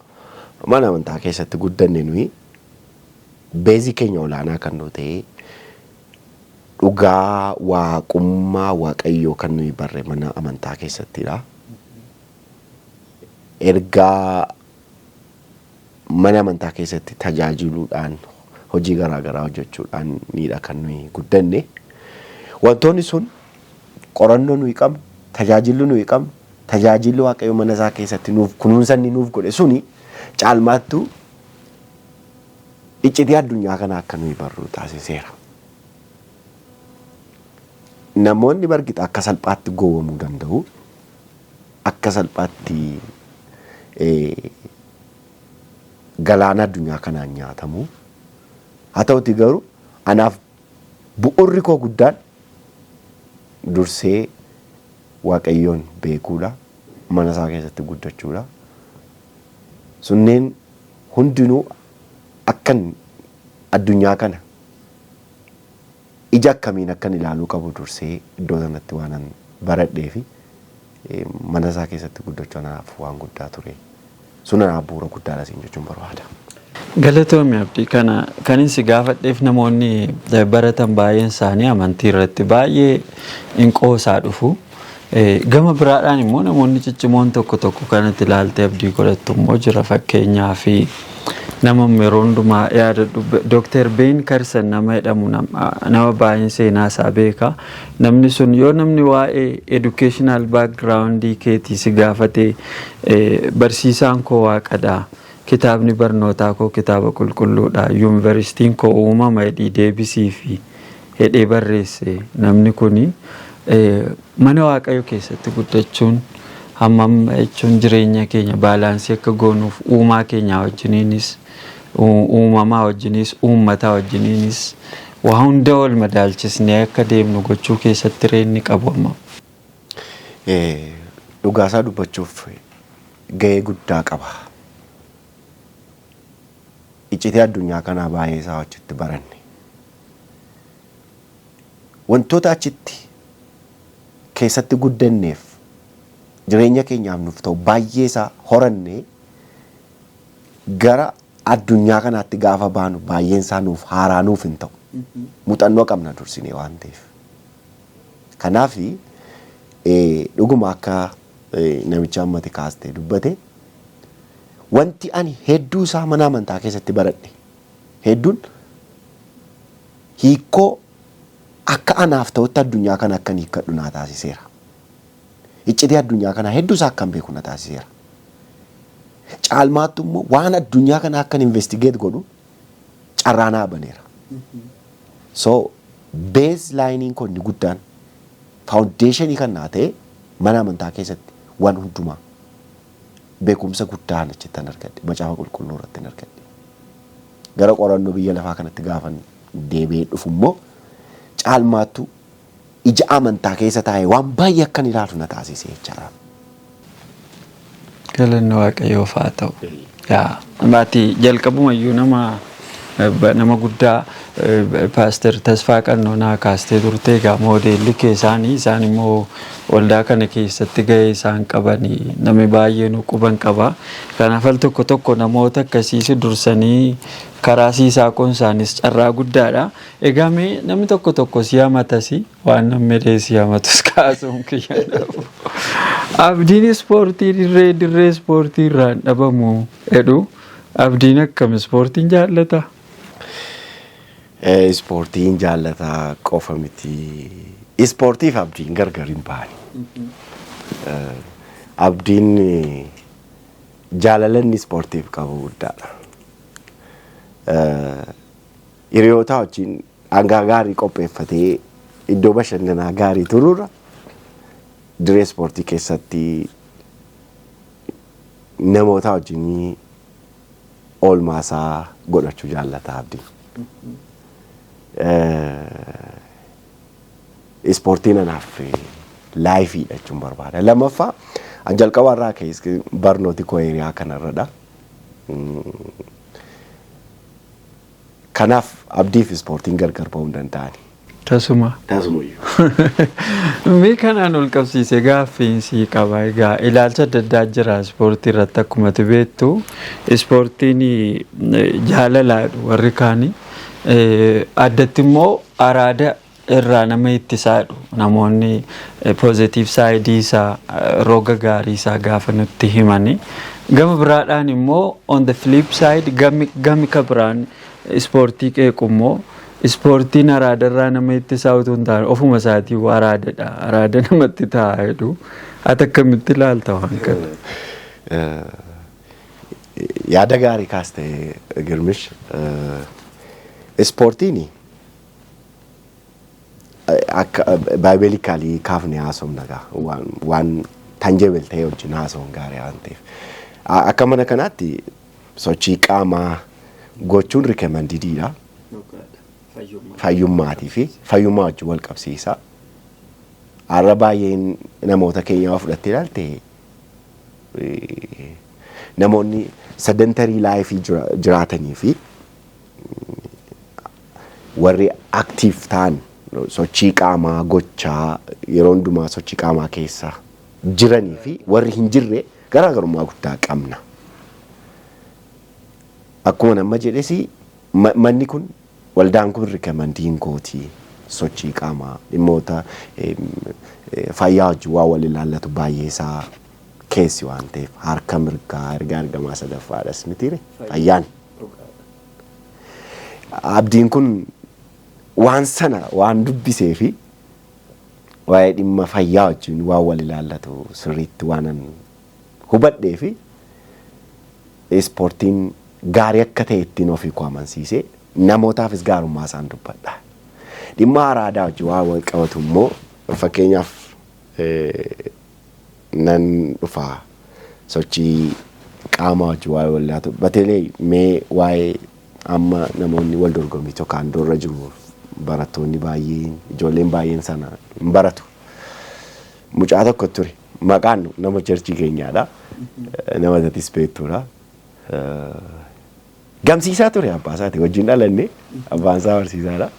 mana amantaa keessatti guddanne nuyi beezii keenya olaanaa kan nu ta'e dhugaa waaqummaa waaqayyoo kan nuyi barre mana amantaa keessattidha. Ergaa mana amantaa keessatti tajaajiluudhaan hojii garaagaraa hojjechuudhaan niidha kan nuyi guddanne. Wantoonni sun qorannoo nuyi qabnu, tajaajilli nuyi qabnu, tajaajilli waaqayyo mana isaa keessatti nuuf kunuunsa inni nuuf godhe suni caalmaattuu iccitii addunyaa kana akka nuyi barru taasiseera. Namoonni bargita akka salphaatti gowwamuu danda'u, akka salphaatti galaana addunyaa kanaan nyaatamu. Haa ta'uti garuu anaaf bu'urri koo guddaan dursee waaqayyoon beekuudha, mana isaa keessatti guddachuudha. Sunneen hundinuu akkan addunyaa kana ija akkamiin akkan ilaaluu qabu dursee iddoo sanatti waanan baradhee fi mana isaa keessatti guddachuu anaaf waan guddaa ture. Sun anaaf bu'uura guddaadha siin jechuun barbaada. Galatoomii Abdii kan inni si gaafadheef namoonni baratan baay'een isaanii amantii irratti baay'ee hin qoosaa dhufu. Gama biraadhaan immoo namoonni ciccimoon tokko kanatti ilaaltee abdii godhattu immoo jira. Fakkeenyaaf nama yeroo hundumaa yaadadhu Dr. Ben Carson nama jedhamu nama baay'een seenaa isaa beeka. Namni sun yoo namni waa'ee educational background keetii si gaafate barsiisaan koo waaqadha. Kitaabni barnootaa koo kitaaba qulqulluudha. Yuunivarsiitiin koo uumama jedhii deebisii fi hedhee barreesse namni kuni. Mana waaqayyo keessatti guddachuun hammam jechuun jireenya keenya baalaansii akka goonuuf uumaa keenya wajjiniinis uumamaa wajjiniis uummataa wajjiniinis waa hunda wal madaalchisnee akka deemnu gochuu keessatti reenni qabu amma. Dhugaasaa dubbachuuf gahee guddaa qaba. Iccitii addunyaa kanaa baay'ee isaa achitti baranne. Wantoota achitti keessatti guddanneef jireenya keenyaaf nuuf ta'u baay'ee isaa horanne gara addunyaa kanaatti gaafa baanu baay'een isaa nuuf haaraa nuuf hin ta'u. Muuxannoo qabna dursinee waan ta'eef. Kanaaf dhuguma akka namicha ammati kaastee dubbate wanti ani hedduu isaa mana amantaa keessatti baradhe hedduun hiikoo akka anaaf ta'utti addunyaa kana akkan hiikkadhu naa taasiseera. Iccitii addunyaa kanaa hedduu isaa akkan beeku na taasiseera. Caalmaattu immoo waan addunyaa kana akkan investigate godhu carraa naa baneera. So baseline konni guddaan foundationii kan naa ta'e mana amantaa keessatti waan hundumaa beekumsa guddaan achittan argadhe macaafa qulqulluu irratti argadhe. Gara qorannoo biyya lafaa kanatti gaafan deebi'ee dhufu immoo caalmaattu ija amantaa keessa taa'ee waan baay'ee akkan ilaalu na taasise jechaadha. Galanni waaqayyoof haa ta'u. Maatii jalqabumayyuu nama guddaa Paaster Tasfaa Qannoonaa kaastee turte egaa moodeelli keessaanii isaan immoo waldaa kana keessatti gahee isaan qabanii namni baay'een quban qaba. Kanaaf al tokko namoota akkasiis dursanii karaa siisaa kun isaanis carraa guddaadha. Egaa mee namni tokko si hamatasi waan namni si hamatus kaasuun kiyyaadhaaf. Abdiin ispoortii dirree ispoortii irraan dhabamu jedhu abdiin akkam ispoortiin jaallata? Ispoortiin jaallata qofa miti. Ispoortiif abdiin gargar hin baani. Abdiin jaalalanni ispoortiif qabu guddaadha. Hiriyoota wajjin dhangaa gaarii qopheeffatee iddoo bashannanaa gaarii turuurra dirree ispoortii keessatti namoota wajjin oolmaasaa godhachuu jaallata abdiin. Ispoortiin anaaf laayifiidha jechuun barbaada. Lammaffaa an jalqaba irraa keessa barnooti koo hiriyaa kanarradha. Kanaaf abdiif ispoortiin gargar ba'uu hin danda'ani. Tasumayyuu. Mee kanaan ol qabsiise gaaffiinsi qaba. Egaa ilaalcha adda addaa jira ispoortii irratti akkuma beektu. Ispoortiin jaalalaadha warri kaanii. Addatti immoo araada irraa nama ittisaadhu. Namoonni positive side isaa roga gaarii isaa gaafa nutti himani. Gama biraadhaan immoo on the flip side gami ka biraan ispoortii qeequ immoo ispoortiin araada irraa nama ittisaa utuu hin taane ofuma isaatii araadadha. Araada namatti ta'a jedhu. Ati akkamitti ilaalta waan kana? Yaada gaarii kaaste Girmish. Ispoortiin akka baayibeelikaalii kaafnee haasofna waan tangible ta'e wajjin haasofn gaarii waan ta'eef. Akka mana kanaatti sochii qaamaa gochuun rikemandiidha. Fayyummaatii fi fayyummaa wajjin wal qabsiisa. Har'a baay'een namoota keenyaa fudhattee ilaalte namoonni sedentarii laayifii jiraatanii fi warri aktiif ta'an sochii qaamaa gochaa yeroo hundumaa sochii qaamaa keessa jiranii fi warri hin jirre garaagarummaa guddaa qabna. Akkuma nama jedhesi manni kun waldaan kun rikamendiin gootii sochii qaamaa dhimmoota fayyaa wajjin waa wal ilaallatu baay'ee isaa keessi waan ta'eef harka mirgaa erga argamaa sadaffaadhas mitiire fayyaan. Abdiin kun waan sana waan dubbisee fi waa'ee dhimma fayyaa wajjin waa wal ilaallatu sirriitti waanan hubadhee fi ispoortiin gaarii akka ta'e ittiin ofii koo amansiisee namootaafis gaarummaa isaan dubbadha. Dhimma araadaa wajjin waa wal qabatu immoo fakkeenyaaf nan dhufaa sochii qaamaa wajjin waa wal ilaallatu batelee mee waa'ee amma namoonni wal dorgommii tokkaan dorra jiru barattoonni baay'een ijoolleen baay'een sana hin baratu. Mucaa tokko ture maqaan nama cherchii keenyaadha. Nama satisfeettuudha. Gamsiisaa ture abbaa isaati wajjin dhalanne abbaan isaa barsiisaadha.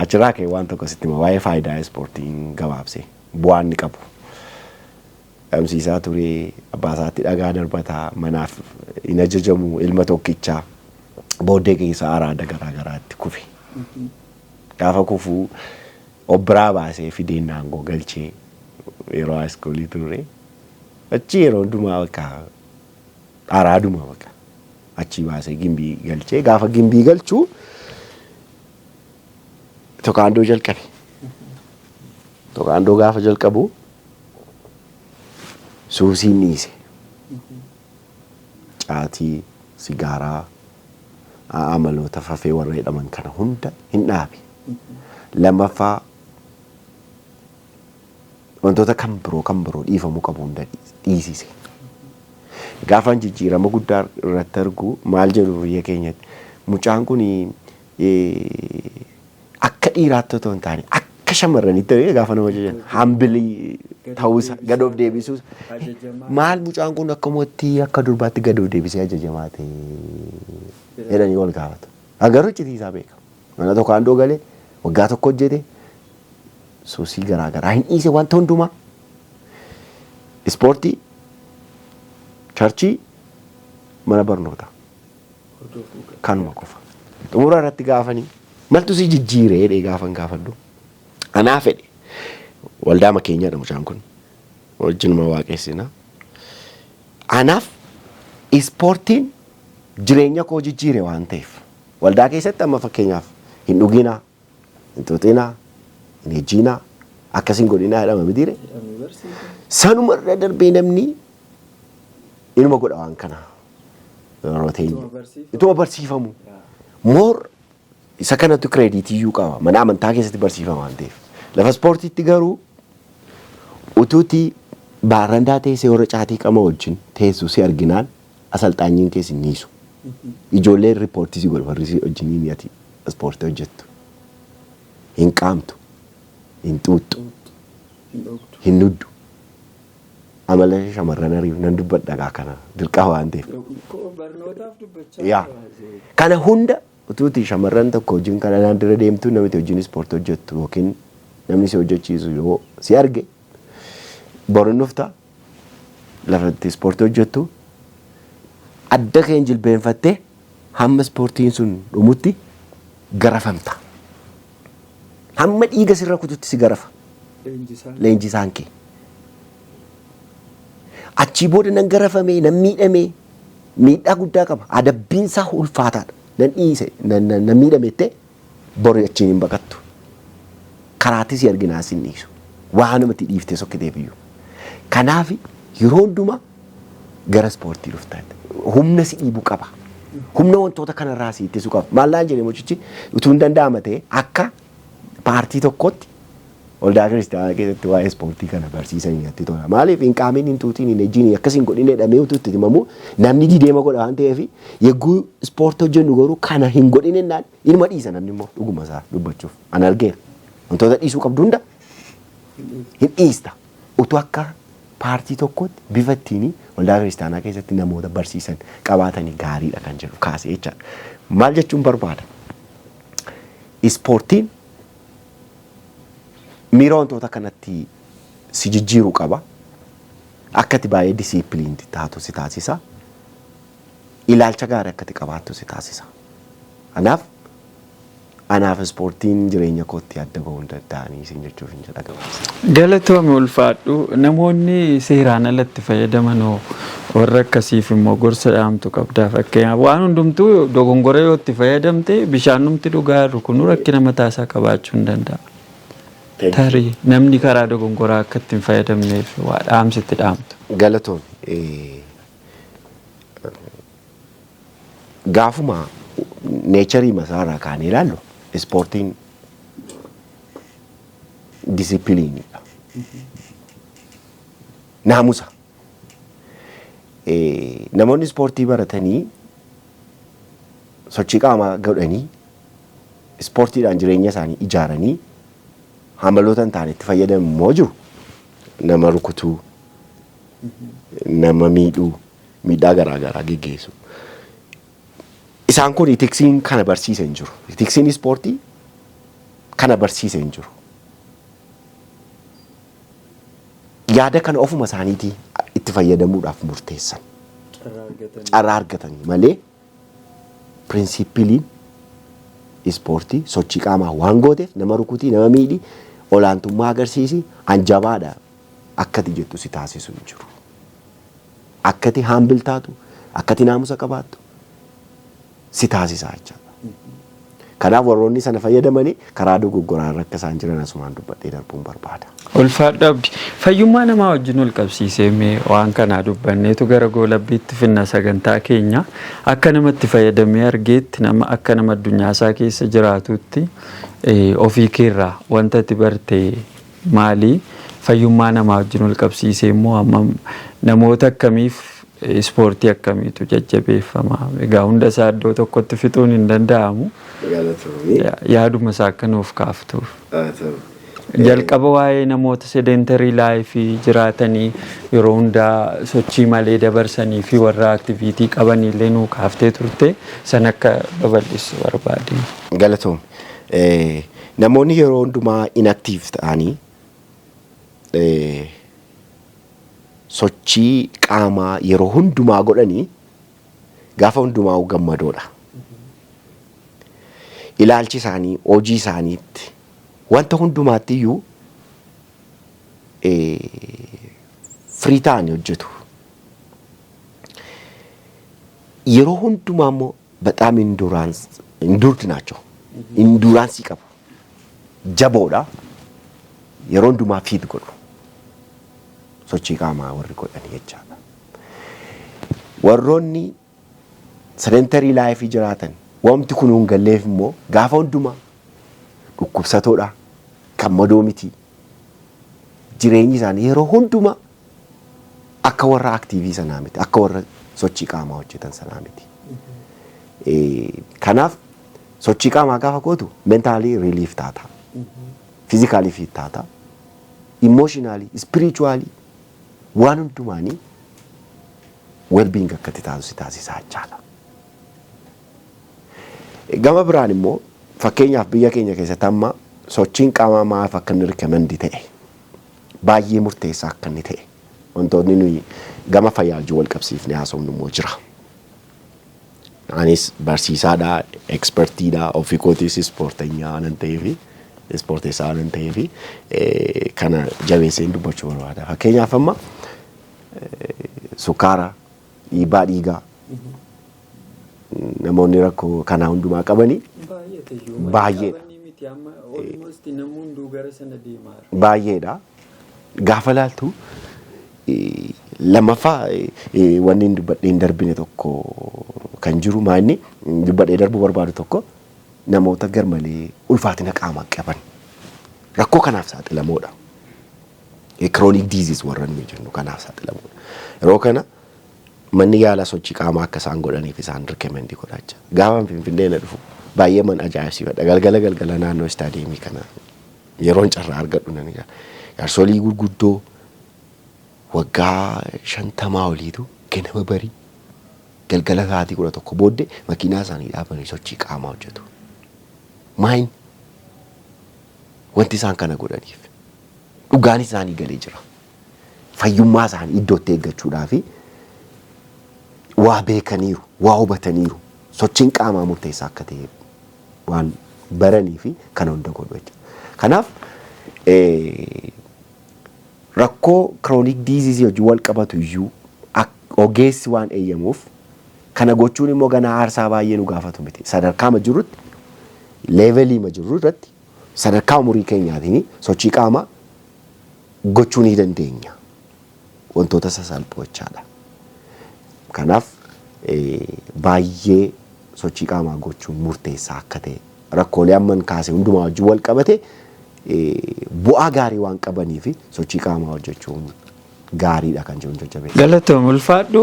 Achirraa ka'ee waan tokko sitti hima waa'ee faayidaa ispoortiin gabaabsee bu'aa inni qabu. Gamsiisaa ture abbaa isaatti dhagaa darbataa manaaf hin ajajamu ilma tokkichaa booddee keessa araada garaagaraatti kufe. Gaafa kufuu obbiraa baasee fideen naangoo galchee yeroo iskoolii ture achi yeroo hundumaa bakka araaduma bakka achi baasee gimbii galchee gaafa gimbii galchuu tokaandoo jalqabe. Tokaandoo gaafa jalqabu suusiin dhiise. Caatii, sigaaraa, amaloota fafee warra jedhaman kana hunda hin dhaabe. Lammaffaa wantoota kan biroo dhiifamuu qabu hunda dhiisise. Gaafan jijjiirama guddaa irratti argu maal jedhu biyya keenyatti mucaan kun akka dhiiraatti otoo hin taane akka shamarranitti gaafa nama jajan hambilii ta'uusa gadoof deebisuus maal mucaan kun akkamatti akka durbaatti gadoof deebisee ajajamaa ta'e jedhanii wal gaafatu. Agaruu citiisaa beeka. Mana tokaandoo galee waggaa tokko hojjete suusii garaagaraa hin dhiise wanta hundumaa ispoortii charchii mana barnootaa kanuma qofa. Xumura irratti gaafanii maltu si jijjiiree jedhee gaafan gaafadhu. Anaa fedhe waldaa makeenyaadha mucaan kun wajjinuma waaqessina. Anaaf ispoortiin jireenya koo jijjiire waan ta'eef waldaa keessatti amma fakkeenyaaf hin dhuginaa, hin tuuxinaa, hin ejjiinaa akkasiin godhinaa jedhama mitiire. Sanuma irra darbee namni ilma godha waan kana yeroo ta'e ituma barsiifamu moor isa kanatti kireeditii iyyuu qaba mana amantaa keessatti barsiifama waan ta'eef. Lafa ispoortiitti garuu utuutii baarandaa teessee warra caatii qama wajjin teessu si arginaan asalxaanyiin keessi hin dhiisu. Ijoolleen riippoortii si godhu warri si wajjin ni ati ispoortii hojjettu. Hin qaamtu, hin xuuxxu, hin nuddu. Amala shamarran ariif nan dubbadha kana dirqama waan ta'eef. Yaa kana hunda utuutii shamarran tokko wajjin kana naan dura deemtu namni wajjin ispoortii hojjettu yookiin namni si hojjechiisu yoo si arge boruun dhufta lafatti ispoortii hojjettu adda keen jilbeenfattee hamma ispoortiin sun dhumutti garafamta. Hamma dhiiga sirra kututti si garafa. Leenjisaan kee. Achii booda nan garafamee nan miidhamee miidhaa guddaa qaba. Adabbiin isaa ulfaataadha. Nan dhiise nan miidhamettee boru achiin hin baqattu. Karaatti si arginaa si dhiisu. Waan namatti dhiiftee sokkiteef iyyuu. Kanaaf yeroo hundumaa gara ispoortii dhuftan. Humna si dhiibuu qaba. Humna wantoota kanarraa si ittisuu qaba. Maallaan jedhee mochichi utuu hin danda'ama ta'e akka paartii tokkotti waldaa kiristaanaa keessatti waa'ee ispoortii kana barsiisan irratti tola. Maaliif hin qaamiin hin tuutiin hin ejjiin akkasiin godhin jedhamee utuutti himamu namni dideema godha waan ta'eef yegguu ispoortii hojjennu garuu kana hin godhin jennaan ilma dhiisa namni immoo dhuguma isaa dubbachuuf an argeera. Wantoota dhiisuu qabdu hunda hin dhiista. Utuu akka paartii tokkotti bifa ittiin waldaa kiristaanaa keessatti namoota barsiisan qabaatanii gaariidha kan jedhu kaasee jechaadha. Maal jechuun barbaada? Ispoortiin miira wantoota kanatti si jijjiiruu qaba. Akkati baay'ee disipiliinti taatu si taasisa. Ilaalcha gaarii akkati qabaattu si taasisa. Anaaf ispoortiin jireenya kootti adda bahuu hin danda'anii isin jechuuf hin jedha gabaasa. Galatoomii ulfaadhu namoonni seeraan alatti fayyadaman warra akkasiif immoo gorsa dhaamtu qabdaa. Fakkeenyaaf waan hundumtuu dogongora yoo itti fayyadamte bishaan numti dhugaa jiru kun rakkina mataasaa qabaachuu hin danda'a. Tarii namni karaa dogongoraa akka ittiin fayyadamneef waa dhaamsitti dhaamtu. Galatoon gaafuma neecharii masaarraa kaan ilaallu ispoortiin disipiliinidha. Naamusa. Namoonni ispoortii baratanii sochii qaamaa godhanii ispoortiidhaan jireenya isaanii ijaaranii hamaloota hin taane itti fayyadamu immoo jiru. Nama rukutuu, nama miidhuu, miidhaa garaagaraa geggeessu. Isaan kun itiksiin kana barsiise hin jiru. Itiksiin ispoortii kana barsiise hin jiru. Yaada kana ofuma isaaniitii itti fayyadamuudhaaf murteessan. Carraa argatanii malee pirinsipiliin ispoortii sochii qaamaa waan gooteef nama rukutii, nama miidhii, olaantummaa agarsiisi, hanjabaadha akkati jettu si taasisu hin jiru. Akkati haambil taatu, akkati naamusa qabaattu si taasisaa jechuudha. Kanaaf warroonni sana fayyadamanii karaa dogoggoraa irra akka isaan jiran asumaan dubbadhee darbuun barbaada. Ulfaadhu Abdi. Fayyummaa namaa wajjin wal qabsiisee mee waan kanaa dubbanneetu gara goolabbiitti finna sagantaa keenya akka namatti fayyadamee argeetti nama akka nama addunyaa isaa keessa jiraatutti ofii keerraa wanta itti bartee maalii fayyummaa namaa wajjin wal qabsiisee immoo amma namoota akkamiif ispoortii akkamiitu jajjabeeffama. Egaa hunda isaa iddoo tokkotti fixuun hin danda'amu. Yaaduma isaa akka nuuf kaaftuuf. Jalqaba waa'ee namoota sedentarii laayifii jiraatanii yeroo hundaa sochii malee dabarsanii fi warra aktiviitii qabanii illee nuu kaaftee turte san akka babal'isu barbaade. Galatoom. Namoonni yeroo hundumaa inaktiif ta'anii sochii qaamaa yeroo hundumaa godhanii gaafa hundumaa gammadoodha. Ilaalchi isaanii, hojii isaaniitti wanta hundumaatti iyyuu firii ta'anii hojjetu. Yeroo hundumaa immoo በጣም ኢንዱርድ ናቸው። ኢንዱራንስ ይቀቡ jaboodha. Yeroo hundumaa fiit godhu. Sochii qaamaa warri godhanii jechaadha. Warroonni sedentarii laayifii jiraatan wanti kun hin galleef immoo gaafa hundumaa dhukkubsatoodha. Kan madoo miti. Jireenyi isaanii yeroo hundumaa akka warra aktiivii sanaa miti. Akka warra sochii qaamaa hojjetan sanaa miti. Kanaaf sochii qaamaa gaafa gootu mentaalii relief taata. Physically fit taata. Emotionally, spiritually waan hundumaanii well-being akka taasisu taasisaa jechaadha. Gama biraan immoo fakkeenyaaf biyya keenya keessatti amma sochiin qaamaa maaf akka inni rikamendi ta'e baay'ee murteessaa akka inni ta'e wantoonni nuyi gama fayyaa wajjin wal qabsiifne haasofnu immoo jira. Anis barsiisaadha, ekspertiidha, ofii kootiis ispoorteenyaa nan ta'eefi ispoorteessaa nan ta'eefi kana jabeessee dubbachuu barbaada. Fakkeenyaaf amma sukkaara, dhiibbaa dhiigaa namoonni rakkoo kanaa hundumaa qabanii baay'eedha. Baay'eedha. Gaafa laaltu lammaffaa wanni dubbadhee hin darbine tokko kan jiru maanni dubbadhee darbuu barbaadu tokko namoota garmalee ulfaatina qaamaa qaban rakkoo kanaaf saaxilamoodha. Chronic disease warra nuyi jennu kanaaf saaxilamoodha. Yeroo kana manni yaala sochii qaamaa akka isaan godhaniif isaan recommend godhaa jira. Gaafa Finfinnee na dhufu baay'ee man ajaa'ibsiifadha. Galgala naannoo istaadiyeemii kana yeroon carraa argadhu nan jaarsolii gurguddoo waggaa 50 oliitu ganama barii galgala sa'aatii 11 booddee makiinaa isaanii dhaabanii sochii qaamaa hojjetu. Wanti isaan kana godhaniif dhugaan isaanii galee jira. Fayyummaa isaanii iddootti eeggachuudhaa fi waa beekaniiru, waa hubataniiru, sochiin qaamaa murteessaa akka ta'e waan baranii fi kana hunda godhu jechuudha. Kanaaf rakkoo kiroonik diiziizii wajjin wal qabatu iyyuu ogeessi waan eeyyamuuf kana gochuun immoo ganaa aarsaa baay'ee nu gaafatu miti. Sadarkaa ma jirrutti, leevelii ma jirru irratti, sadarkaa umurii keenyaatiin sochii qaamaa gochuu ni dandeenya. Wantoota sasalphoo jechaadha. Kanaaf baay'ee sochii qaamaa gochuun murteessaa akka ta'e rakkoolee amman kaase hundumaa wajjin wal qabate bu'aa gaarii waan qabanii fi sochii qaamaa hojjechuun gaariidha kan jedhu jajjabeessa. Galatoom ulfaadhu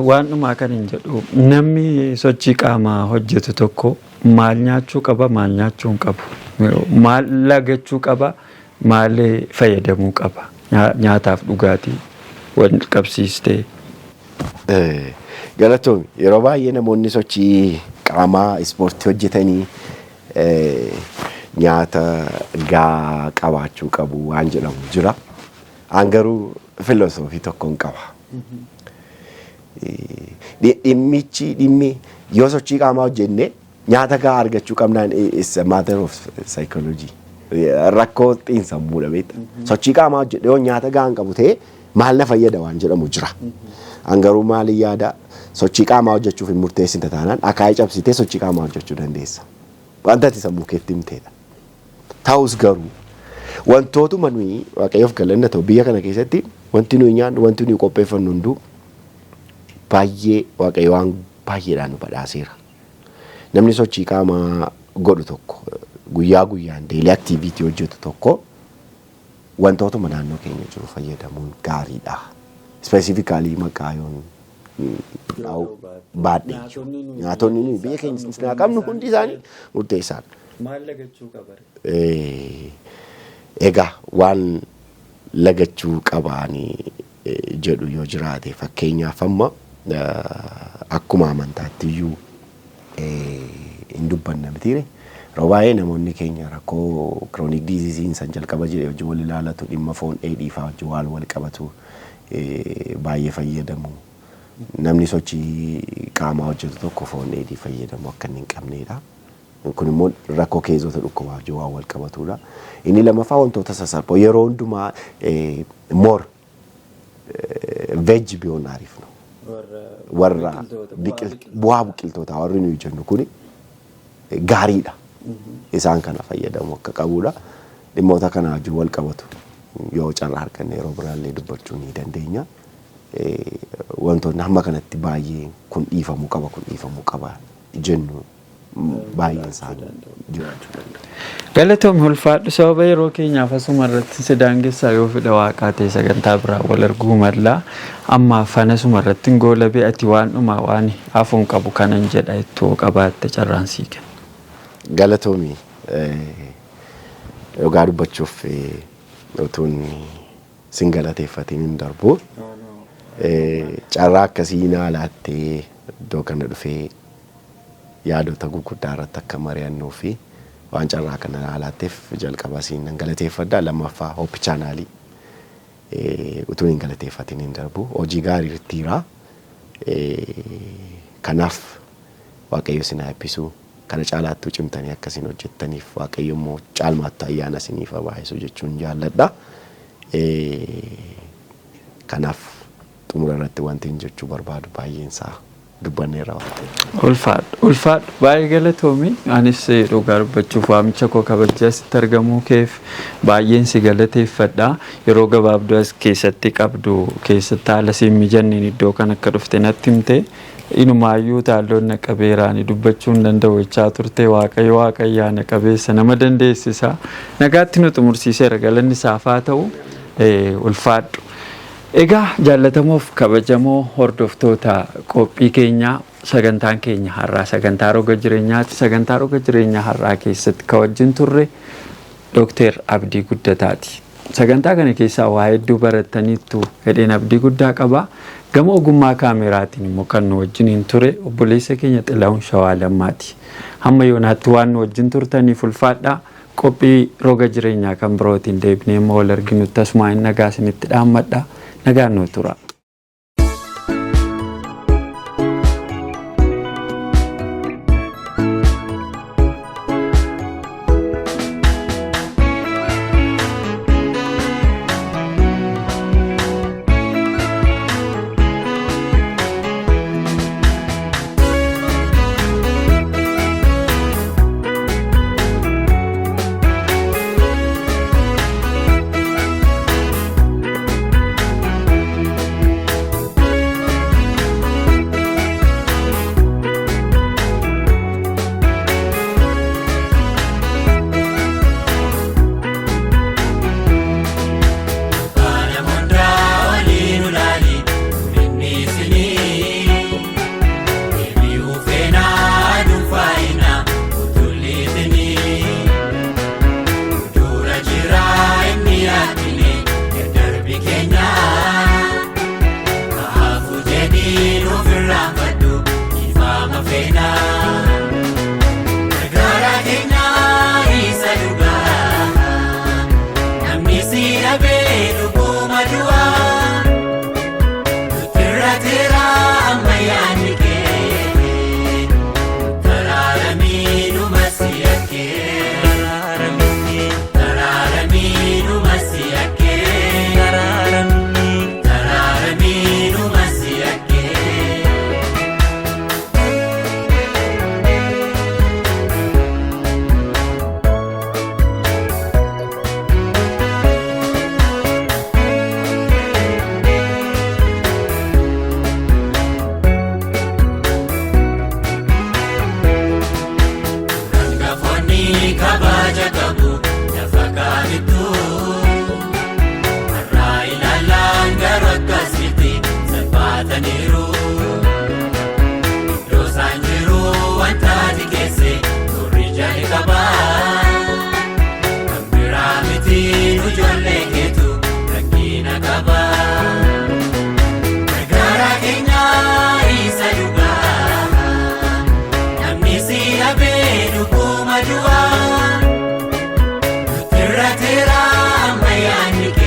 waan dhumaa kan hin jedhu namni sochii qaamaa hojjetu tokko maal nyaachuu qaba maal nyaachuu hin qabu maal lagachuu qaba maal fayyadamuu qaba nyaataaf dhugaatii wal qabsiistee. Galatoom yeroo baay'ee namoonni sochii qaamaa ispoortii hojjetanii nyaata gaa qabaachuu qabu waan jedhamu jira. An garuu filosoofii tokkoon qaba. Dhimmi yoo sochii qaamaa hojjenne nyaata gaa argachuu qabnaan is a matter of psychology. Rakkoo xiinsammuudha beekta. Sochii qaamaa hojjedhe yoo nyaata gaa hin qabu ta'e maal na fayyada waan jedhamu jira. An garuu maaliin yaada sochii qaamaa hojjechuuf hin murteessine taanaan akaayii cabsitee sochii qaamaa hojjechuu dandeessa. Wanta ati sammuu keetti himteedha. Ta'us garuu wantootuma nuyi waaqayyoof galanna ta'u biyya kana keessatti wanti nuyi nyaannu wanti nuyi qopheeffannu hunduu baay'ee waaqayyo waan baay'eedhaan nu badhaaseera. Namni sochii qaamaa godhu tokko guyyaa guyyaan deelii aktiiviitii hojjetu tokko wantootuma naannoo keenya jiru fayyadamuun gaariidha. Specifically maqaa yoon baadhee nyaatonni nuyi biyya keenya qabnu hundi isaanii murteessaadha. Maal lagachuu qaba? Egaa waan lagachuu qabaanii jedhu yoo jiraate fakkeenyaaf amma akkuma amantaatti iyyuu hin dubbanna mitiire yeroo baay'ee namoonni keenya rakkoo kiroonik diiziiziin san jalqaba jedhee wajjin wal ilaalatu dhimma foon dheedhii fa'aa wajjin waan wal qabatu baay'ee fayyadamu. Namni sochii qaamaa hojjetu tokko foon dheedhii fayyadamu akka hin qabneedha. Kun immoo rakkoo keessoota dhukkubaa wajjin waan wal qabatudha. Inni lamaffaa wantoota sasalphoo yeroo hundumaa more veg biyoon ariifnu. Warra bu'aa biqiltootaa warri nuyi jennu kuni gaariidha. Isaan kana fayyadamu akka qabudha. Dhimmoota kana wajjin wal qabatu yoo carraa arganne yeroo biraallee dubbachuu ni dandeenya. Wantoonni hamma kanatti baay'ee kun dhiifamuu qaba jennu baay'een isaanii jiraachuu danda'u. Galatoom ulfaadhu sababa yeroo keenyaaf asuma irratti si daangessaa yoo fedha waaqaa ta'e sagantaa biraa wal arguu mallaa ammaaf fanasuma irratti goolabee ati waan dhumaa waan hafuun qabu kanan jedha ittoo qabaatte carraan sii kenna. Galatoomii dhugaa dubbachuuf utuun sin galateeffatiin hin darbu. Carraa akkasii naa laattee iddoo kana dhufee yaadota gurguddaa irratti akka mari'annuu fi waan carraa kana naa laatteef jalqaba siin nan galateeffadha. Lammaffaa Hope chaanaalii utuun hin galateeffatiin hin darbu. Hojii gaarii irratti jira. Kanaaf waaqayyo sin haa eebbisu. Kana caalaattuu cimtanii akkasiin hojjettaniif waaqayyo immoo caalmaatti ayyaana isiniif haa baay'isu jechuun jaalladha. Kanaaf xumura irratti wanti hin jechuu barbaadu baay'een isaa dubbanneerra waan ta'eef. Ulfaadhu baay'ee galatoomi. Anis dhugaa dubbachuuf waamicha koo kabajaa sitti argamuu keef baay'een si galateeffadha. Yeroo gabaabduu as keessatti qabdu keessatti haala siin mijanneen iddoo kan akka dhufte natti himte. Inumaayyuu taalloon naqabeeraani dubbachuu hin danda'u jechaa turte waaqayyaa naqabeessa nama dandeessisa. Nagaatti nu xumursiiseera galanni isaaf haa ta'u ulfaadhu. Egaa jaallatamuuf kabajamoo hordoftoota qophii keenyaa sagantaan keenya har'aa sagantaa roga jireenyaati. Sagantaa roga jireenyaa har'aa keessatti ka wajjin turre Dr. Abdii Guddataati. Sagantaa kana keessaa waa hedduu barattaniittu hedheen abdii guddaa qaba. Gama ogummaa kaameraatiin immoo kan nu wajjin ture obboleessa keenya Xilahuun Shawaa Lammaati. Hamma yoonaatti waan nu wajjin turtaniif ulfaadhaa. qophii roga jireenyaa kan birootiin deebinee immoo wal arginutti asumaa hin nagaa isinitti dhaammadha. Nagaan nuu tura. Terra terra, my